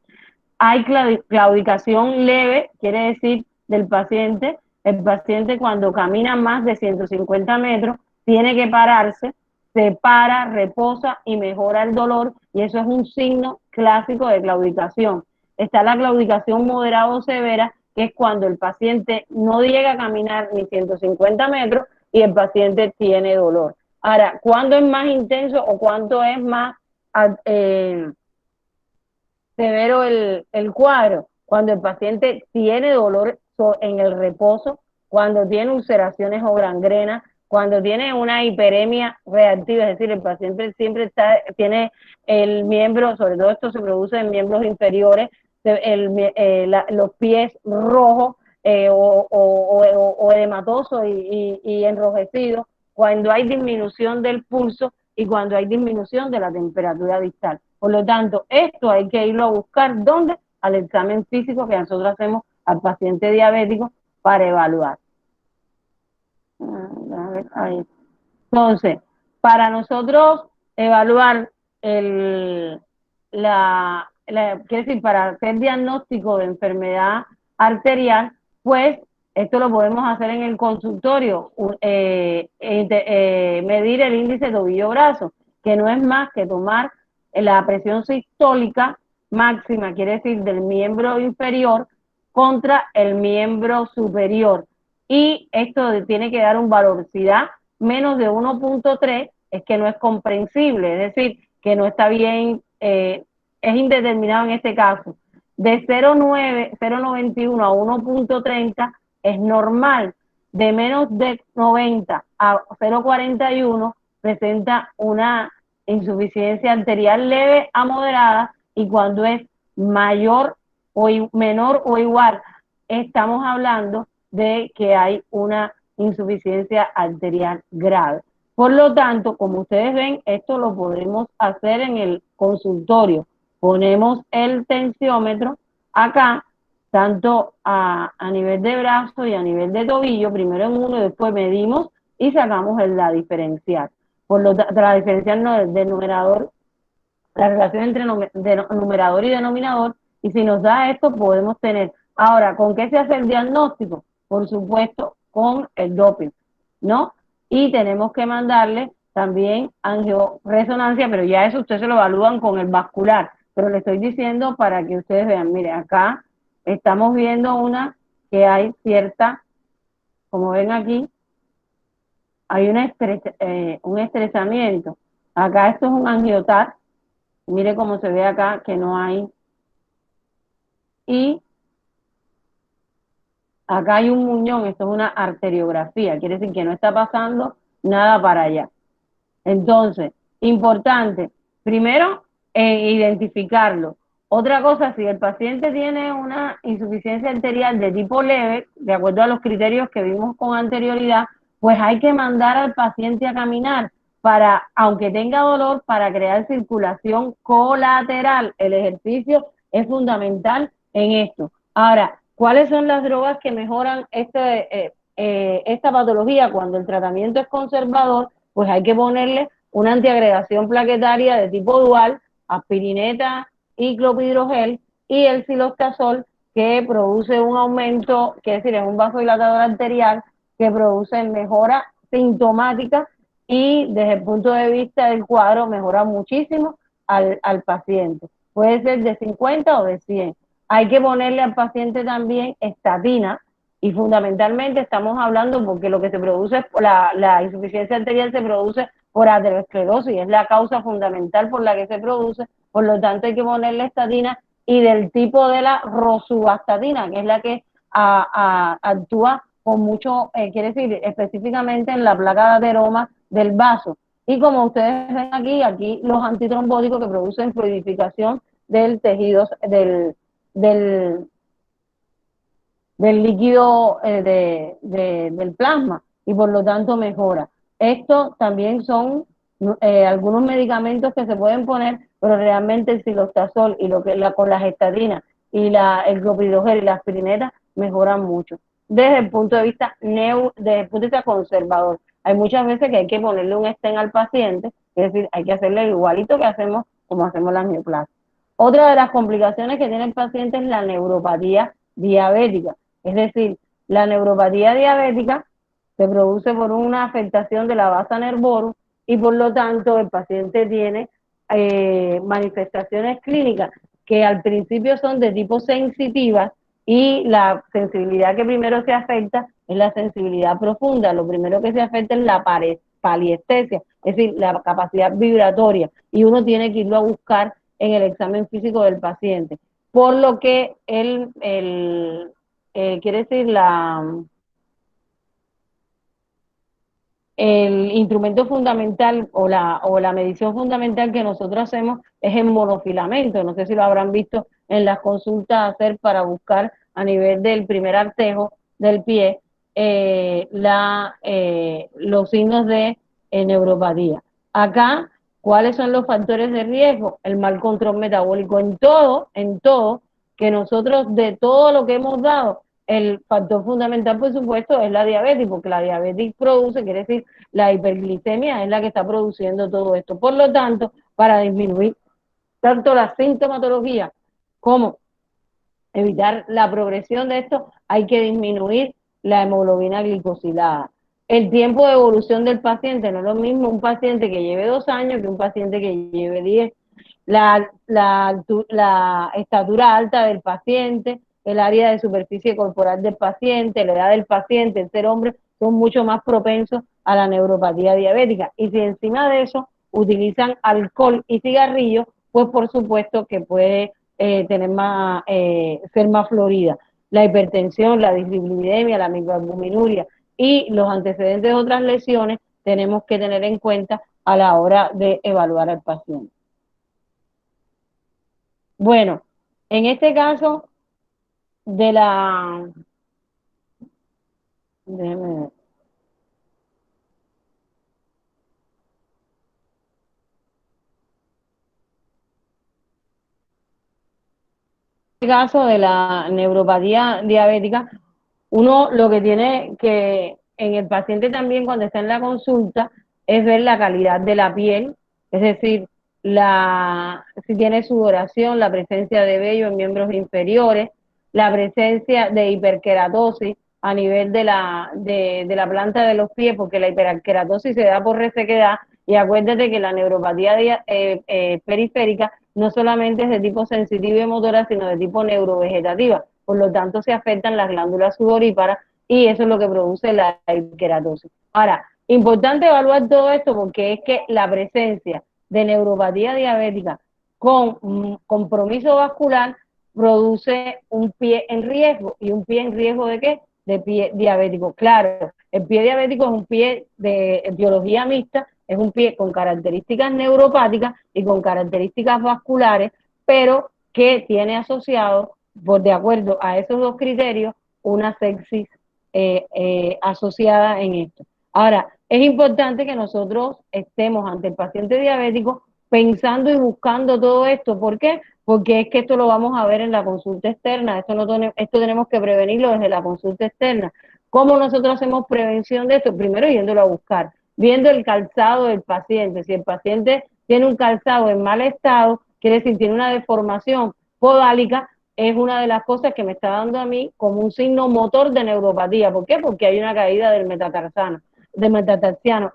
Speaker 1: Hay claudicación leve, quiere decir del paciente. El paciente cuando camina más de 150 metros tiene que pararse, se para, reposa y mejora el dolor, y eso es un signo clásico de claudicación. Está la claudicación moderada o severa, que es cuando el paciente no llega a caminar ni 150 metros y el paciente tiene dolor. Ahora, ¿cuándo es más intenso o cuánto es más severo el cuadro? Cuando el paciente tiene dolor en el reposo, cuando tiene ulceraciones o gangrena, cuando tiene una hiperemia reactiva, es decir, el paciente siempre tiene el miembro, sobre todo esto se produce en miembros inferiores, los pies rojos o edematosos y enrojecidos, cuando hay disminución del pulso y cuando hay disminución de la temperatura distal. Por lo tanto, esto hay que irlo a buscar, ¿dónde? Al examen físico que nosotros hacemos al paciente diabético para evaluar. Entonces, para nosotros evaluar quiere decir, para hacer diagnóstico de enfermedad arterial, pues esto lo podemos hacer en el consultorio, medir el índice tobillo-brazo, que no es más que tomar la presión sistólica máxima, quiere decir del miembro inferior contra el miembro superior, y esto tiene que dar un valorosidad menos de 1.3, es que no es comprensible, es decir, que no está bien, es indeterminado en este caso. De 0.91 a 1.30 es normal, de menos de 90 a 0.41 presenta una insuficiencia arterial leve a moderada, y cuando es mayor o menor o igual, estamos hablando de que hay una insuficiencia arterial grave. Por lo tanto, como ustedes ven, esto lo podemos hacer en el consultorio. Ponemos el tensiómetro acá, tanto a nivel de brazo y a nivel de tobillo, primero en uno y después medimos y sacamos la diferencial. Por lo tanto, la diferencial no es del numerador, la relación entre numerador y denominador, y si nos da esto podemos tener Ahora, ¿con qué se hace el diagnóstico? Por supuesto, con el doping, ¿no? Y tenemos que mandarle también angioresonancia, pero ya eso ustedes se lo evalúan con el vascular. Pero le estoy diciendo para que ustedes vean, mire, acá estamos viendo una que hay cierta, como ven aquí, hay un estrechamiento. Acá esto es un angiotar, mire cómo se ve acá que no hay. Y acá hay un muñón, esto es una arteriografía, quiere decir que no está pasando nada para allá. Entonces, importante, primero, identificarlo. Otra cosa, si el paciente tiene una insuficiencia arterial de tipo leve, de acuerdo a los criterios que vimos con anterioridad, pues hay que mandar al paciente a caminar para, aunque tenga dolor, para crear circulación colateral. El ejercicio es fundamental en esto. Ahora, ¿cuáles son las drogas que mejoran esta patología cuando el tratamiento es conservador? Pues hay que ponerle una antiagregación plaquetaria de tipo dual, aspirineta y clopidogrel, y el cilostazol, que produce un aumento, que es decir, es un vasodilatador arterial que produce mejora sintomática y desde el punto de vista del cuadro mejora muchísimo al paciente. Puede ser de 50 o de 100. Hay que ponerle al paciente también estatina, y fundamentalmente estamos hablando porque lo que se produce, la insuficiencia arterial se produce por aterosclerosis, es la causa fundamental por la que se produce, por lo tanto hay que ponerle estatina y del tipo de la rosuvastatina, que es la que actúa con mucho, quiere decir, específicamente en la placa de ateroma del vaso. Y como ustedes ven aquí los antitrombóticos que producen fluidificación del tejido, del líquido del plasma, y por lo tanto mejora. Esto también son algunos medicamentos que se pueden poner, pero realmente el cilostazol y lo que con las estatinas y el clopidogrel y la aspirineta mejoran mucho. Desde el punto de vista desde el punto de vista conservador, hay muchas veces que hay que ponerle un stent al paciente, es decir, hay que hacerle igualito que hacemos como hacemos la angioplastia. Otra de las complicaciones que tiene el paciente es la neuropatía diabética. Es decir, la neuropatía diabética se produce por una afectación de la vasa nervorum y por lo tanto el paciente tiene manifestaciones clínicas que al principio son de tipo sensitivas, y la sensibilidad que primero se afecta es la sensibilidad profunda. Lo primero que se afecta es la paliestesia, es decir, la capacidad vibratoria, y uno tiene que irlo a buscar en el examen físico del paciente. Por lo que quiere decir el instrumento fundamental o la medición fundamental que nosotros hacemos es en monofilamento. No sé si lo habrán visto en las consultas hacer para buscar a nivel del primer artejo del pie los signos de neuropatía. Acá, ¿cuáles son los factores de riesgo? El mal control metabólico en todo, que nosotros de todo lo que hemos dado, el factor fundamental, por supuesto, es la diabetes, porque la diabetes produce, quiere decir, la hiperglicemia es la que está produciendo todo esto. Por lo tanto, para disminuir tanto la sintomatología como evitar la progresión de esto, hay que disminuir la hemoglobina glicosilada. El tiempo de evolución del paciente no es lo mismo un paciente que lleve 2 años que un paciente que lleve 10. La estatura alta del paciente, el área de superficie corporal del paciente, la edad del paciente, el ser hombre, son mucho más propensos a la neuropatía diabética. Y si encima de eso utilizan alcohol y cigarrillos, pues por supuesto que puede ser más florida. La hipertensión, la dislipidemia, la microalbuminuria y los antecedentes de otras lesiones tenemos que tener en cuenta a la hora de evaluar al paciente. Bueno, en este caso de la... Déjeme ver. En este caso de la neuropatía diabética, uno lo que tiene que, en el paciente también cuando está en la consulta, es ver la calidad de la piel, es decir, si tiene sudoración, la presencia de vello en miembros inferiores, la presencia de hiperkeratosis a nivel de la planta de los pies, porque la hiperkeratosis se da por resequedad, y acuérdate que la neuropatía periférica no solamente es de tipo sensitivo y motora, sino de tipo neurovegetativa, por lo tanto se afectan las glándulas sudoríparas y eso es lo que produce la hiperkeratosis. Ahora, importante evaluar todo esto porque es que la presencia de neuropatía diabética con compromiso vascular produce un pie en riesgo. ¿Y un pie en riesgo de qué? De pie diabético. Claro, el pie diabético es un pie de biología mixta, es un pie con características neuropáticas y con características vasculares, pero que tiene asociado, por de acuerdo a esos dos criterios, una sepsis asociada en esto. Ahora, es importante que nosotros estemos ante el paciente diabético pensando y buscando todo esto. ¿Por qué? Porque es que esto lo vamos a ver en la consulta externa. Esto tenemos que prevenirlo desde la consulta externa. ¿Cómo nosotros hacemos prevención de esto? Primero yéndolo a buscar, viendo el calzado del paciente. Si el paciente tiene un calzado en mal estado, quiere decir, tiene una deformación podálica, es una de las cosas que me está dando a mí como un signo motor de neuropatía. ¿Por qué? Porque hay una caída del metatarsiano,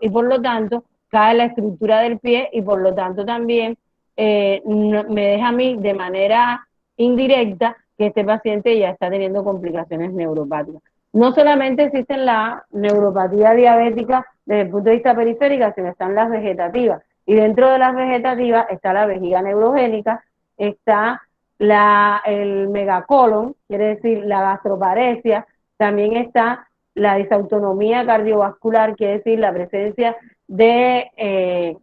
Speaker 1: y por lo tanto cae la estructura del pie y por lo tanto también me deja a mí de manera indirecta que este paciente ya está teniendo complicaciones neuropáticas. No solamente existen la neuropatía diabética desde el punto de vista periférica, sino están las vegetativas. Y dentro de las vegetativas está la vejiga neurogénica, está el megacolon, quiere decir la gastroparesia, también está la disautonomía cardiovascular, quiere decir la presencia de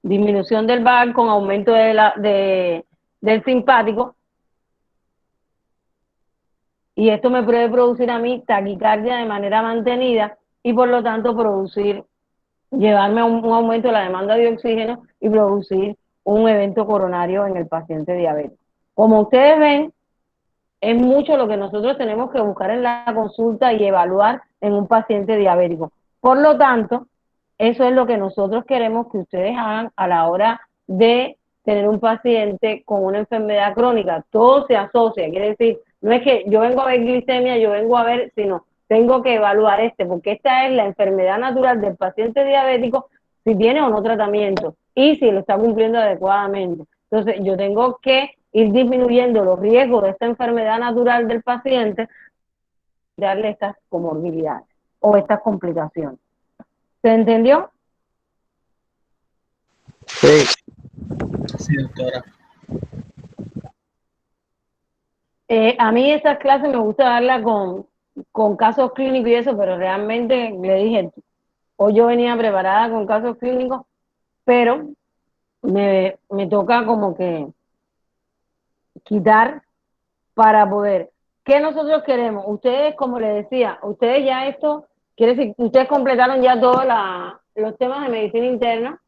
Speaker 1: disminución del VAR con aumento del simpático, y esto me puede producir a mí taquicardia de manera mantenida y por lo tanto llevarme a un aumento de la demanda de oxígeno y producir un evento coronario en el paciente diabético. Como ustedes ven, es mucho lo que nosotros tenemos que buscar en la consulta y evaluar en un paciente diabético. Por lo tanto, eso es lo que nosotros queremos que ustedes hagan a la hora de tener un paciente con una enfermedad crónica. Todo se asocia, quiere decir, no es que yo vengo a ver glicemia, yo vengo a ver, sino tengo que evaluar porque esta es la enfermedad natural del paciente diabético, si tiene o no tratamiento y si lo está cumpliendo adecuadamente. Entonces, yo tengo que ir disminuyendo los riesgos de esta enfermedad natural del paciente, darle estas comorbilidades o estas complicaciones. ¿Se entendió?
Speaker 6: Sí.
Speaker 7: Sí, doctora.
Speaker 1: A mí esas clases me gusta darlas con casos clínicos y eso, pero realmente le dije, hoy yo venía preparada con casos clínicos, pero me toca como que quitar para poder. ¿Qué nosotros queremos? Ustedes, como les decía, ustedes ya esto, quiere decir, ustedes completaron ya todos los temas de medicina interna.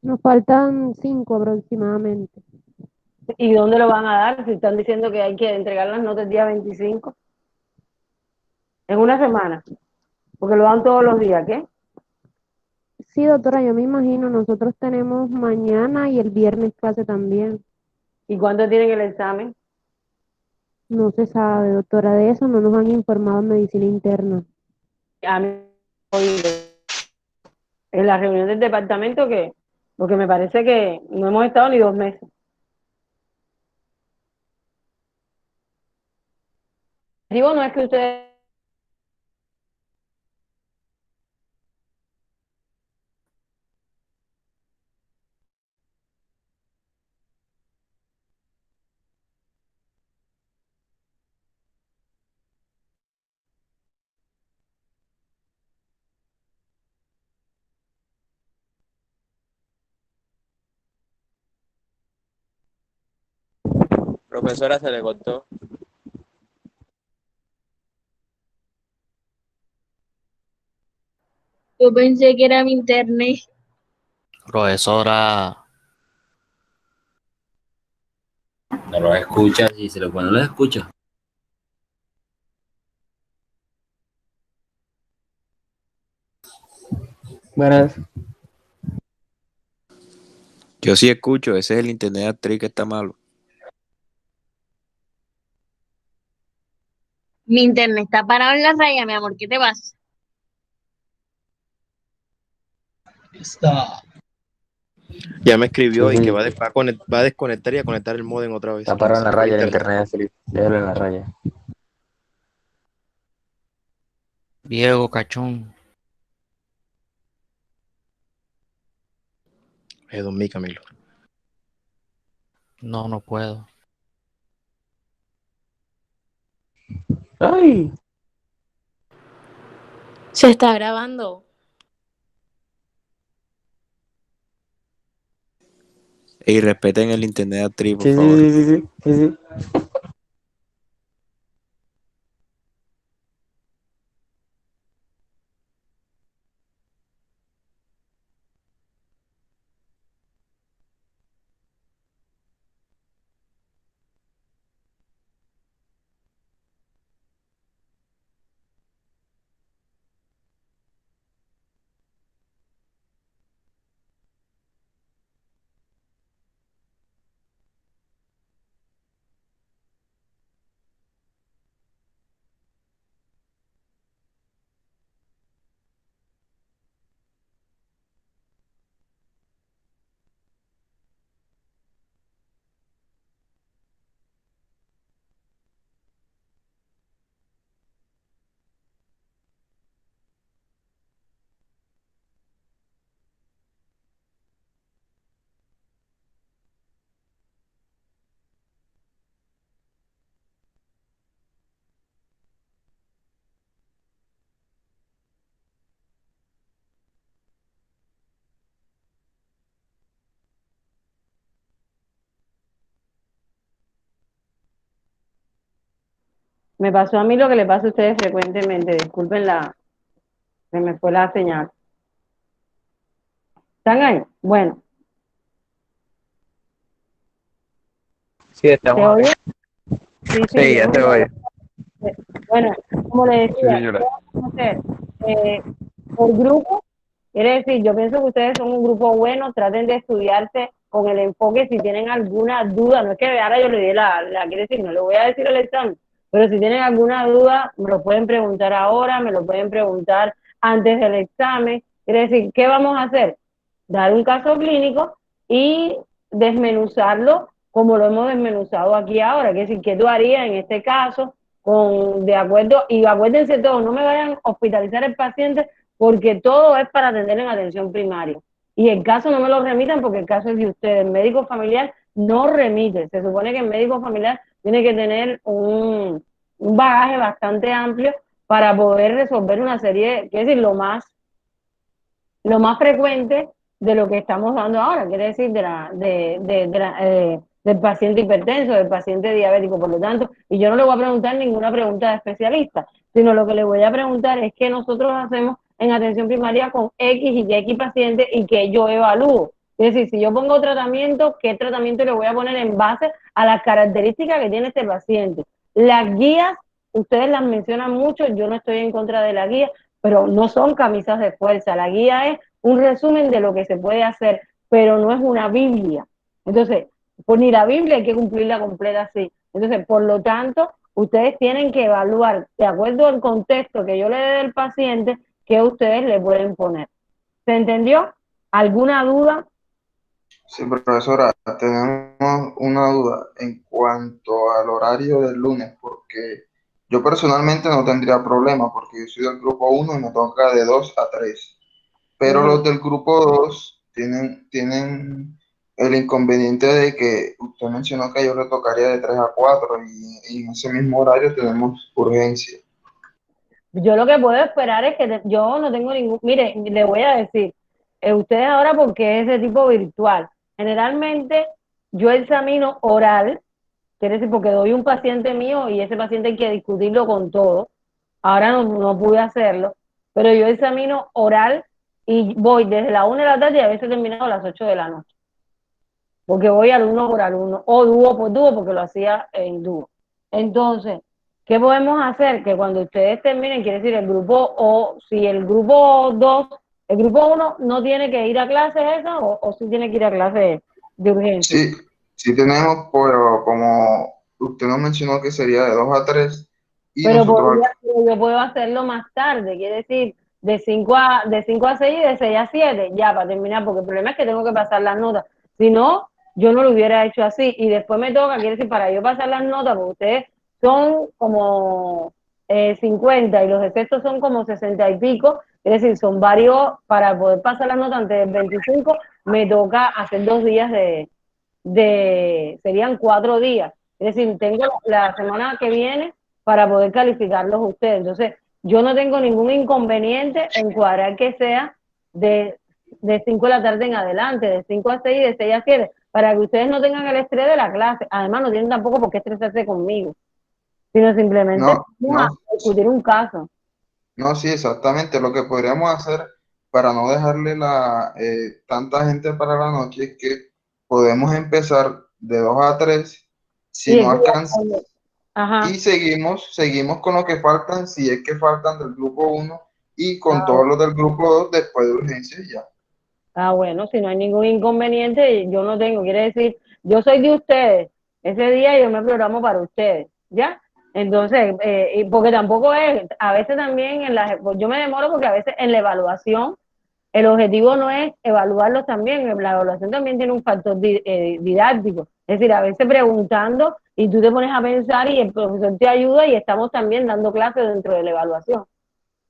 Speaker 2: Nos faltan 5 aproximadamente.
Speaker 1: ¿Y dónde lo van a dar? Si están diciendo que hay que entregar las notas el día 25. En una semana. Porque lo dan todos los días, ¿qué?
Speaker 2: Sí, doctora, yo me imagino, nosotros tenemos mañana y el viernes clase también.
Speaker 1: ¿Y cuándo tienen el examen?
Speaker 2: No se sabe, doctora, de eso no nos han informado en medicina interna.
Speaker 1: A mí, hoy, en la reunión del departamento, porque me parece que no hemos estado ni 2 meses. Digo, no es que ustedes...
Speaker 5: Profesora, se le cortó.
Speaker 8: Yo pensé que era mi internet.
Speaker 7: Profesora, no los escucha, si se lo pone, no los escucha.
Speaker 6: Buenas.
Speaker 5: Yo sí escucho, ese es el internet de actriz que está malo.
Speaker 8: Mi internet está parado en la raya, mi amor, ¿qué te pasa?
Speaker 5: Ya me escribió
Speaker 6: Sí,
Speaker 5: y que
Speaker 6: sí,
Speaker 5: va a desconectar y a conectar el modem otra vez.
Speaker 6: está
Speaker 5: Que
Speaker 6: parado en
Speaker 5: se
Speaker 6: la
Speaker 5: le fue el
Speaker 6: raya el
Speaker 5: internet.
Speaker 6: internet, Felipe. Déjalo en la raya.
Speaker 9: Diego, cachón.
Speaker 5: Dormí, Camilo.
Speaker 9: No, no puedo.
Speaker 6: ¡Ay!
Speaker 10: Se está grabando.
Speaker 5: Y respeten el internet de actriz, por
Speaker 6: Sí,
Speaker 5: favor.
Speaker 6: sí, sí, sí, sí, sí, sí.
Speaker 1: Me pasó a mí lo que le pasa a ustedes frecuentemente. Disculpen se me fue la señal. ¿Están ahí? Bueno,
Speaker 6: Sí,
Speaker 1: ¿se
Speaker 6: estamos
Speaker 1: oye?
Speaker 6: aquí.
Speaker 1: Sí, sí,
Speaker 6: Sí,
Speaker 1: yo
Speaker 6: ya
Speaker 1: no
Speaker 6: se
Speaker 1: sé.
Speaker 6: oye.
Speaker 1: Bueno, como le
Speaker 6: Sí,
Speaker 1: decía, ¿qué
Speaker 6: señora.
Speaker 1: vamos a hacer? Por grupo, quiere decir, yo pienso que ustedes son un grupo bueno, traten de estudiarse con el enfoque, si tienen alguna duda, no es que ahora yo le di quiere decir, no le voy a decir el examen, pero si tienen alguna duda, me lo pueden preguntar ahora, me lo pueden preguntar antes del examen, quiere decir, ¿qué vamos a hacer? Dar un caso clínico y desmenuzarlo como lo hemos desmenuzado aquí ahora, que es decir, ¿qué tú harías en este caso? De acuerdo, y acuérdense todos, no me vayan a hospitalizar el paciente porque todo es para atender en atención primaria. Y el caso no me lo remitan porque el caso es de ustedes. El médico familiar no remite. Se supone que el médico familiar tiene que tener un bagaje bastante amplio para poder resolver una serie, es decir, lo más frecuente de lo que estamos dando ahora, quiere decir del paciente hipertenso, del paciente diabético, por lo tanto, y yo no le voy a preguntar ninguna pregunta de especialista, sino lo que le voy a preguntar es qué nosotros hacemos en atención primaria con X y X pacientes y que yo evalúo. Es decir, si yo pongo tratamiento, ¿qué tratamiento le voy a poner en base a las características que tiene este paciente? Las guías, ustedes las mencionan mucho, yo no estoy en contra de la guía, pero no son camisas de fuerza. La guía es un resumen de lo que se puede hacer, pero no es una Biblia. Entonces, pues ni la Biblia hay que cumplirla completa así. Entonces, por lo tanto, ustedes tienen que evaluar, de acuerdo al contexto que yo le dé del paciente, qué ustedes le pueden poner. ¿Se entendió? ¿Alguna duda?
Speaker 4: Sí, profesora, tenemos una duda en cuanto al horario del lunes, porque yo personalmente no tendría problema, porque yo soy del grupo 1 y me toca de 2 a 3, pero los del grupo 2 tienen el inconveniente de que usted mencionó que yo le tocaría de 3 a 4 y en ese mismo horario tenemos urgencia.
Speaker 1: Yo lo que puedo esperar es que yo no tengo ningún... Mire, le voy a decir, ustedes ahora porque es de tipo virtual. Generalmente yo examino oral, quiere decir porque doy un paciente mío y ese paciente hay que discutirlo con todo. Ahora no pude hacerlo, pero yo examino oral y voy desde la 1 de la tarde y a veces he terminado a las 8 de la noche. Porque voy alumno por alumno, o dúo por dúo, porque lo hacía en dúo. Entonces, ¿qué podemos hacer? Que cuando ustedes terminen, quiere decir el grupo, o si el grupo 2, el grupo 1 no tiene que ir a clases esa, o sí tiene que ir a clases de urgencia.
Speaker 4: Sí tenemos, pero como usted nos mencionó que sería de 2 a 3, y
Speaker 1: Pero
Speaker 4: nosotros
Speaker 1: yo puedo hacerlo más tarde, quiere decir, de 5 a 6 y de 6 a 7, ya para terminar, porque el problema es que tengo que pasar las notas. Si no, yo no lo hubiera hecho así. Y después me toca, quiere decir, para yo pasar las notas, porque ustedes son como 50 y los efectos son como 60 y pico, es decir, son varios, para poder pasar las notas antes del 25, me toca hacer 2 días serían 4 días. Es decir, tengo la semana que viene para poder calificarlos ustedes. Entonces, yo no tengo ningún inconveniente en cuadrar que sea de 5 de la tarde en adelante, de 5 a 6 y de 6 a 7, para que ustedes no tengan el estrés de la clase. Además, no tienen tampoco por qué estresarse conmigo, sino simplemente
Speaker 4: no,
Speaker 1: vamos
Speaker 4: no,
Speaker 1: a discutir un caso.
Speaker 4: no, sí, exactamente. Lo que podríamos hacer para no dejarle tanta gente para la noche es que podemos empezar de 2 a 3 si
Speaker 1: Y
Speaker 4: no
Speaker 1: es que
Speaker 4: alcanza,
Speaker 1: ajá.
Speaker 4: y seguimos con lo que faltan, si es que faltan del grupo uno y con
Speaker 1: Ah,
Speaker 4: todos los del grupo 2 después de urgencia y ya.
Speaker 1: bueno, si no hay ningún inconveniente, yo no tengo, quiere decir, yo soy de ustedes, ese día yo me programo para ustedes, ¿ya? Entonces, y porque tampoco es, a veces también pues yo me demoro porque a veces en la evaluación, el objetivo no es evaluarlos también, la evaluación también tiene un factor didáctico, es decir, a veces preguntando y tú te pones a pensar y el profesor te ayuda y estamos también dando clases dentro de la evaluación.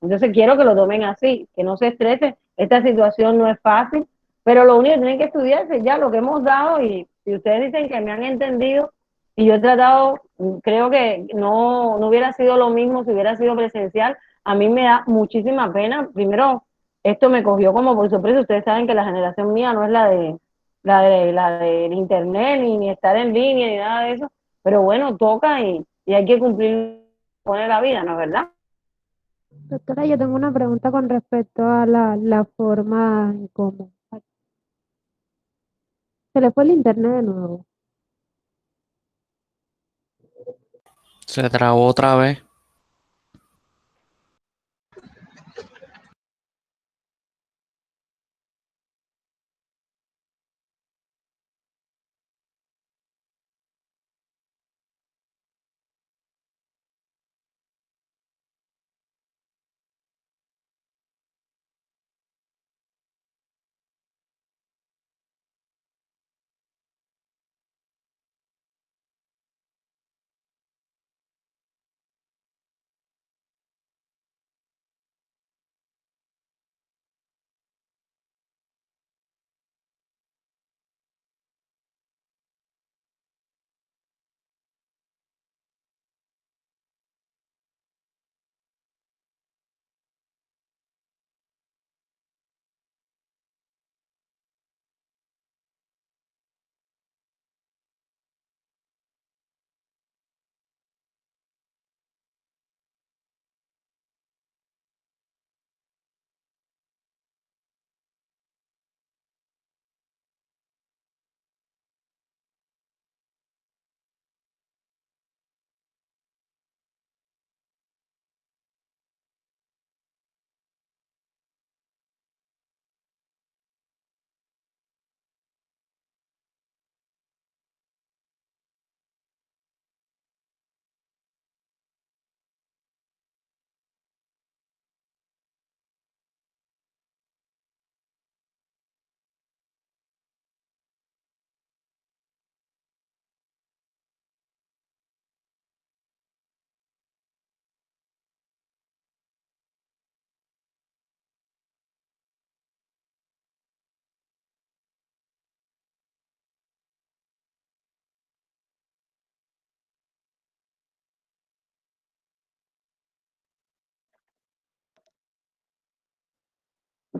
Speaker 1: Entonces quiero que lo tomen así, que no se estresen. Esta situación no es fácil, pero lo único que tienen que estudiarse es ya lo que hemos dado y si ustedes dicen que me han entendido y yo he tratado, creo que no hubiera sido lo mismo si hubiera sido presencial. A mí me da muchísima pena. Primero, esto me cogió como por sorpresa. Ustedes saben que la generación mía no es la del internet, ni estar en línea, ni nada de eso. Pero bueno, toca y hay que cumplir con la vida, ¿no es verdad?
Speaker 2: Doctora, yo tengo una pregunta con respecto a la forma en cómo. Se le fue el internet de nuevo.
Speaker 9: Se trabó otra vez.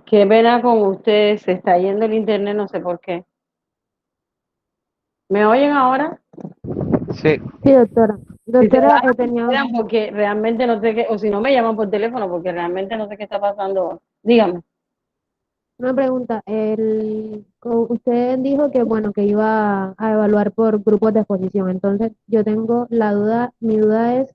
Speaker 1: Qué pena con ustedes, se está yendo el internet, no sé por qué. ¿Me oyen ahora?
Speaker 6: Sí,
Speaker 2: Sí, doctora.
Speaker 1: Si se
Speaker 2: Doctora,
Speaker 1: van,
Speaker 2: tenía
Speaker 1: esperan porque realmente no sé qué, o si no me llaman por teléfono porque realmente no sé qué está pasando. Dígame.
Speaker 2: una pregunta. Usted dijo que, bueno, que iba a evaluar por grupos de exposición. Entonces, yo tengo la duda, mi duda es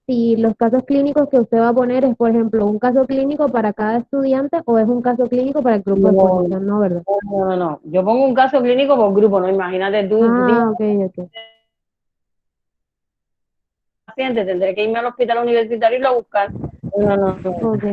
Speaker 2: si los casos clínicos que usted va a poner es, por ejemplo, un caso clínico para cada estudiante o es un caso clínico para el grupo de
Speaker 1: No,
Speaker 2: exposición, ¿no, verdad?
Speaker 1: no. Yo pongo un caso clínico por grupo, ¿no? Imagínate tú,
Speaker 2: Ah, ok, ok.
Speaker 1: paciente, tendré que irme al hospital universitario y irlo a buscar. No.
Speaker 2: Ok.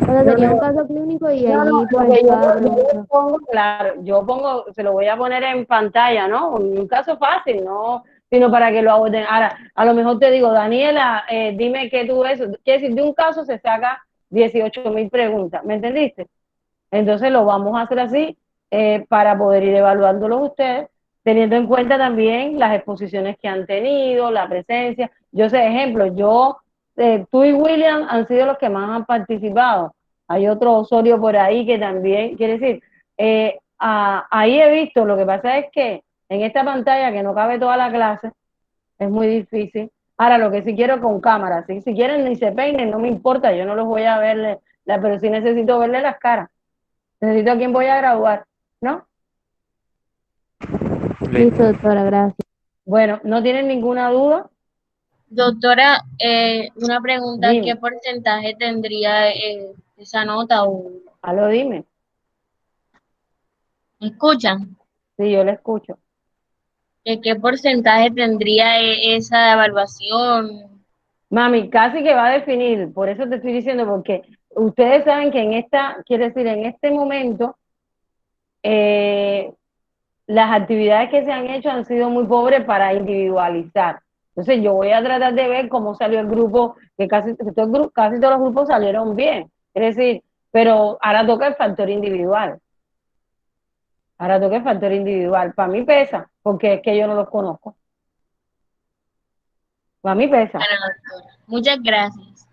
Speaker 2: O sea, sería un caso clínico y
Speaker 1: No,
Speaker 2: allí pues
Speaker 1: lo que
Speaker 2: cada
Speaker 1: yo
Speaker 2: pregunta.
Speaker 1: pongo, claro, yo pongo, se lo voy a poner en pantalla, ¿no? Un caso fácil, ¿no? Sino para que lo aborden. Ahora, a lo mejor te digo, Daniela, dime qué tú eso. Quiere decir, de un caso se saca 18.000 preguntas, ¿me entendiste? Entonces lo vamos a hacer así para poder ir evaluándolos ustedes, teniendo en cuenta también las exposiciones que han tenido, la presencia. Yo sé, ejemplo, tú y William han sido los que más han participado. Hay otro Osorio por ahí que también, quiere decir, ahí he visto, lo que pasa es que en esta pantalla que no cabe toda la clase, es muy difícil. Ahora, lo que sí quiero con cámara, ¿sí? Si quieren ni se peinen, no me importa, yo no los voy a verle, pero sí necesito verle las caras. Necesito a quién voy a graduar, ¿no?
Speaker 2: Listo, doctora, gracias.
Speaker 1: Bueno, ¿no tienen ninguna duda?
Speaker 8: Doctora, una pregunta,
Speaker 1: Dime.
Speaker 8: ¿qué porcentaje tendría esa nota?
Speaker 1: Aló, dime.
Speaker 8: ¿Me escuchan?
Speaker 1: Sí, yo le escucho.
Speaker 8: ¿Qué porcentaje tendría esa evaluación?
Speaker 1: Mami, casi que va a definir, por eso te estoy diciendo, porque ustedes saben que quiere decir, en este momento, las actividades que se han hecho han sido muy pobres para individualizar. Entonces yo voy a tratar de ver cómo salió el grupo, que casi todos los grupos salieron bien. Es decir, pero ahora toca el factor individual. Ahora toca el factor individual. Para mí pesa, porque es que yo no los conozco. Para mí pesa.
Speaker 8: Bueno, doctora, muchas gracias.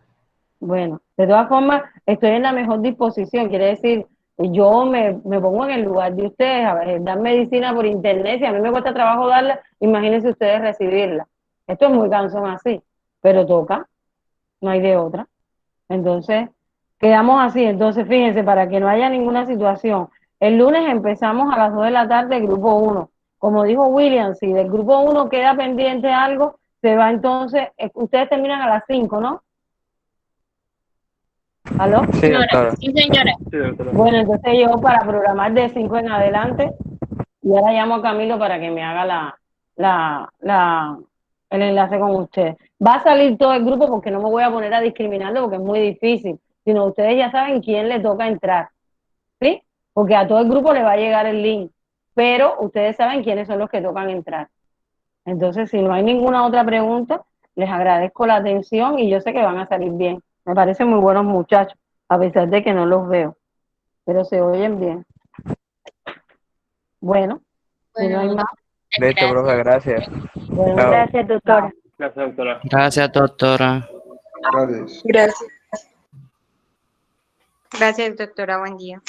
Speaker 1: Bueno, de todas formas, estoy en la mejor disposición. Quiere decir, yo me pongo en el lugar de ustedes. A ver, dar medicina por internet, si a mí me cuesta trabajo darla, imagínense ustedes recibirla. Esto es muy cansón así, pero toca, no hay de otra. Entonces, quedamos así. Entonces, fíjense, para que no haya ninguna situación, el lunes empezamos a las 2 de la tarde, grupo 1. Como dijo William, si del grupo 1 queda pendiente algo, se va entonces, ustedes terminan a las 5, ¿no? ¿Aló?
Speaker 6: Sí, doctora.
Speaker 8: Sí, señora.
Speaker 3: Sí, doctora.
Speaker 1: Bueno, entonces yo para programar de 5 en adelante, y ahora llamo a Camilo para que me haga el enlace con ustedes. Va a salir todo el grupo porque no me voy a poner a discriminarlo porque es muy difícil, sino ustedes ya saben quién le toca entrar, ¿sí? Porque a todo el grupo le va a llegar el link, pero ustedes saben quiénes son los que tocan entrar. Entonces, si no hay ninguna otra pregunta, les agradezco la atención y yo sé que van a salir bien. Me parecen muy buenos muchachos, a pesar de que no los veo, pero se oyen bien. Bueno, si no hay más.
Speaker 6: Listo, profe, gracias.
Speaker 1: Bueno,
Speaker 6: Chao.
Speaker 1: gracias, doctora.
Speaker 3: Gracias, doctora.
Speaker 9: Gracias, doctora.
Speaker 4: Gracias.
Speaker 10: Gracias. Gracias, doctora. Buen día.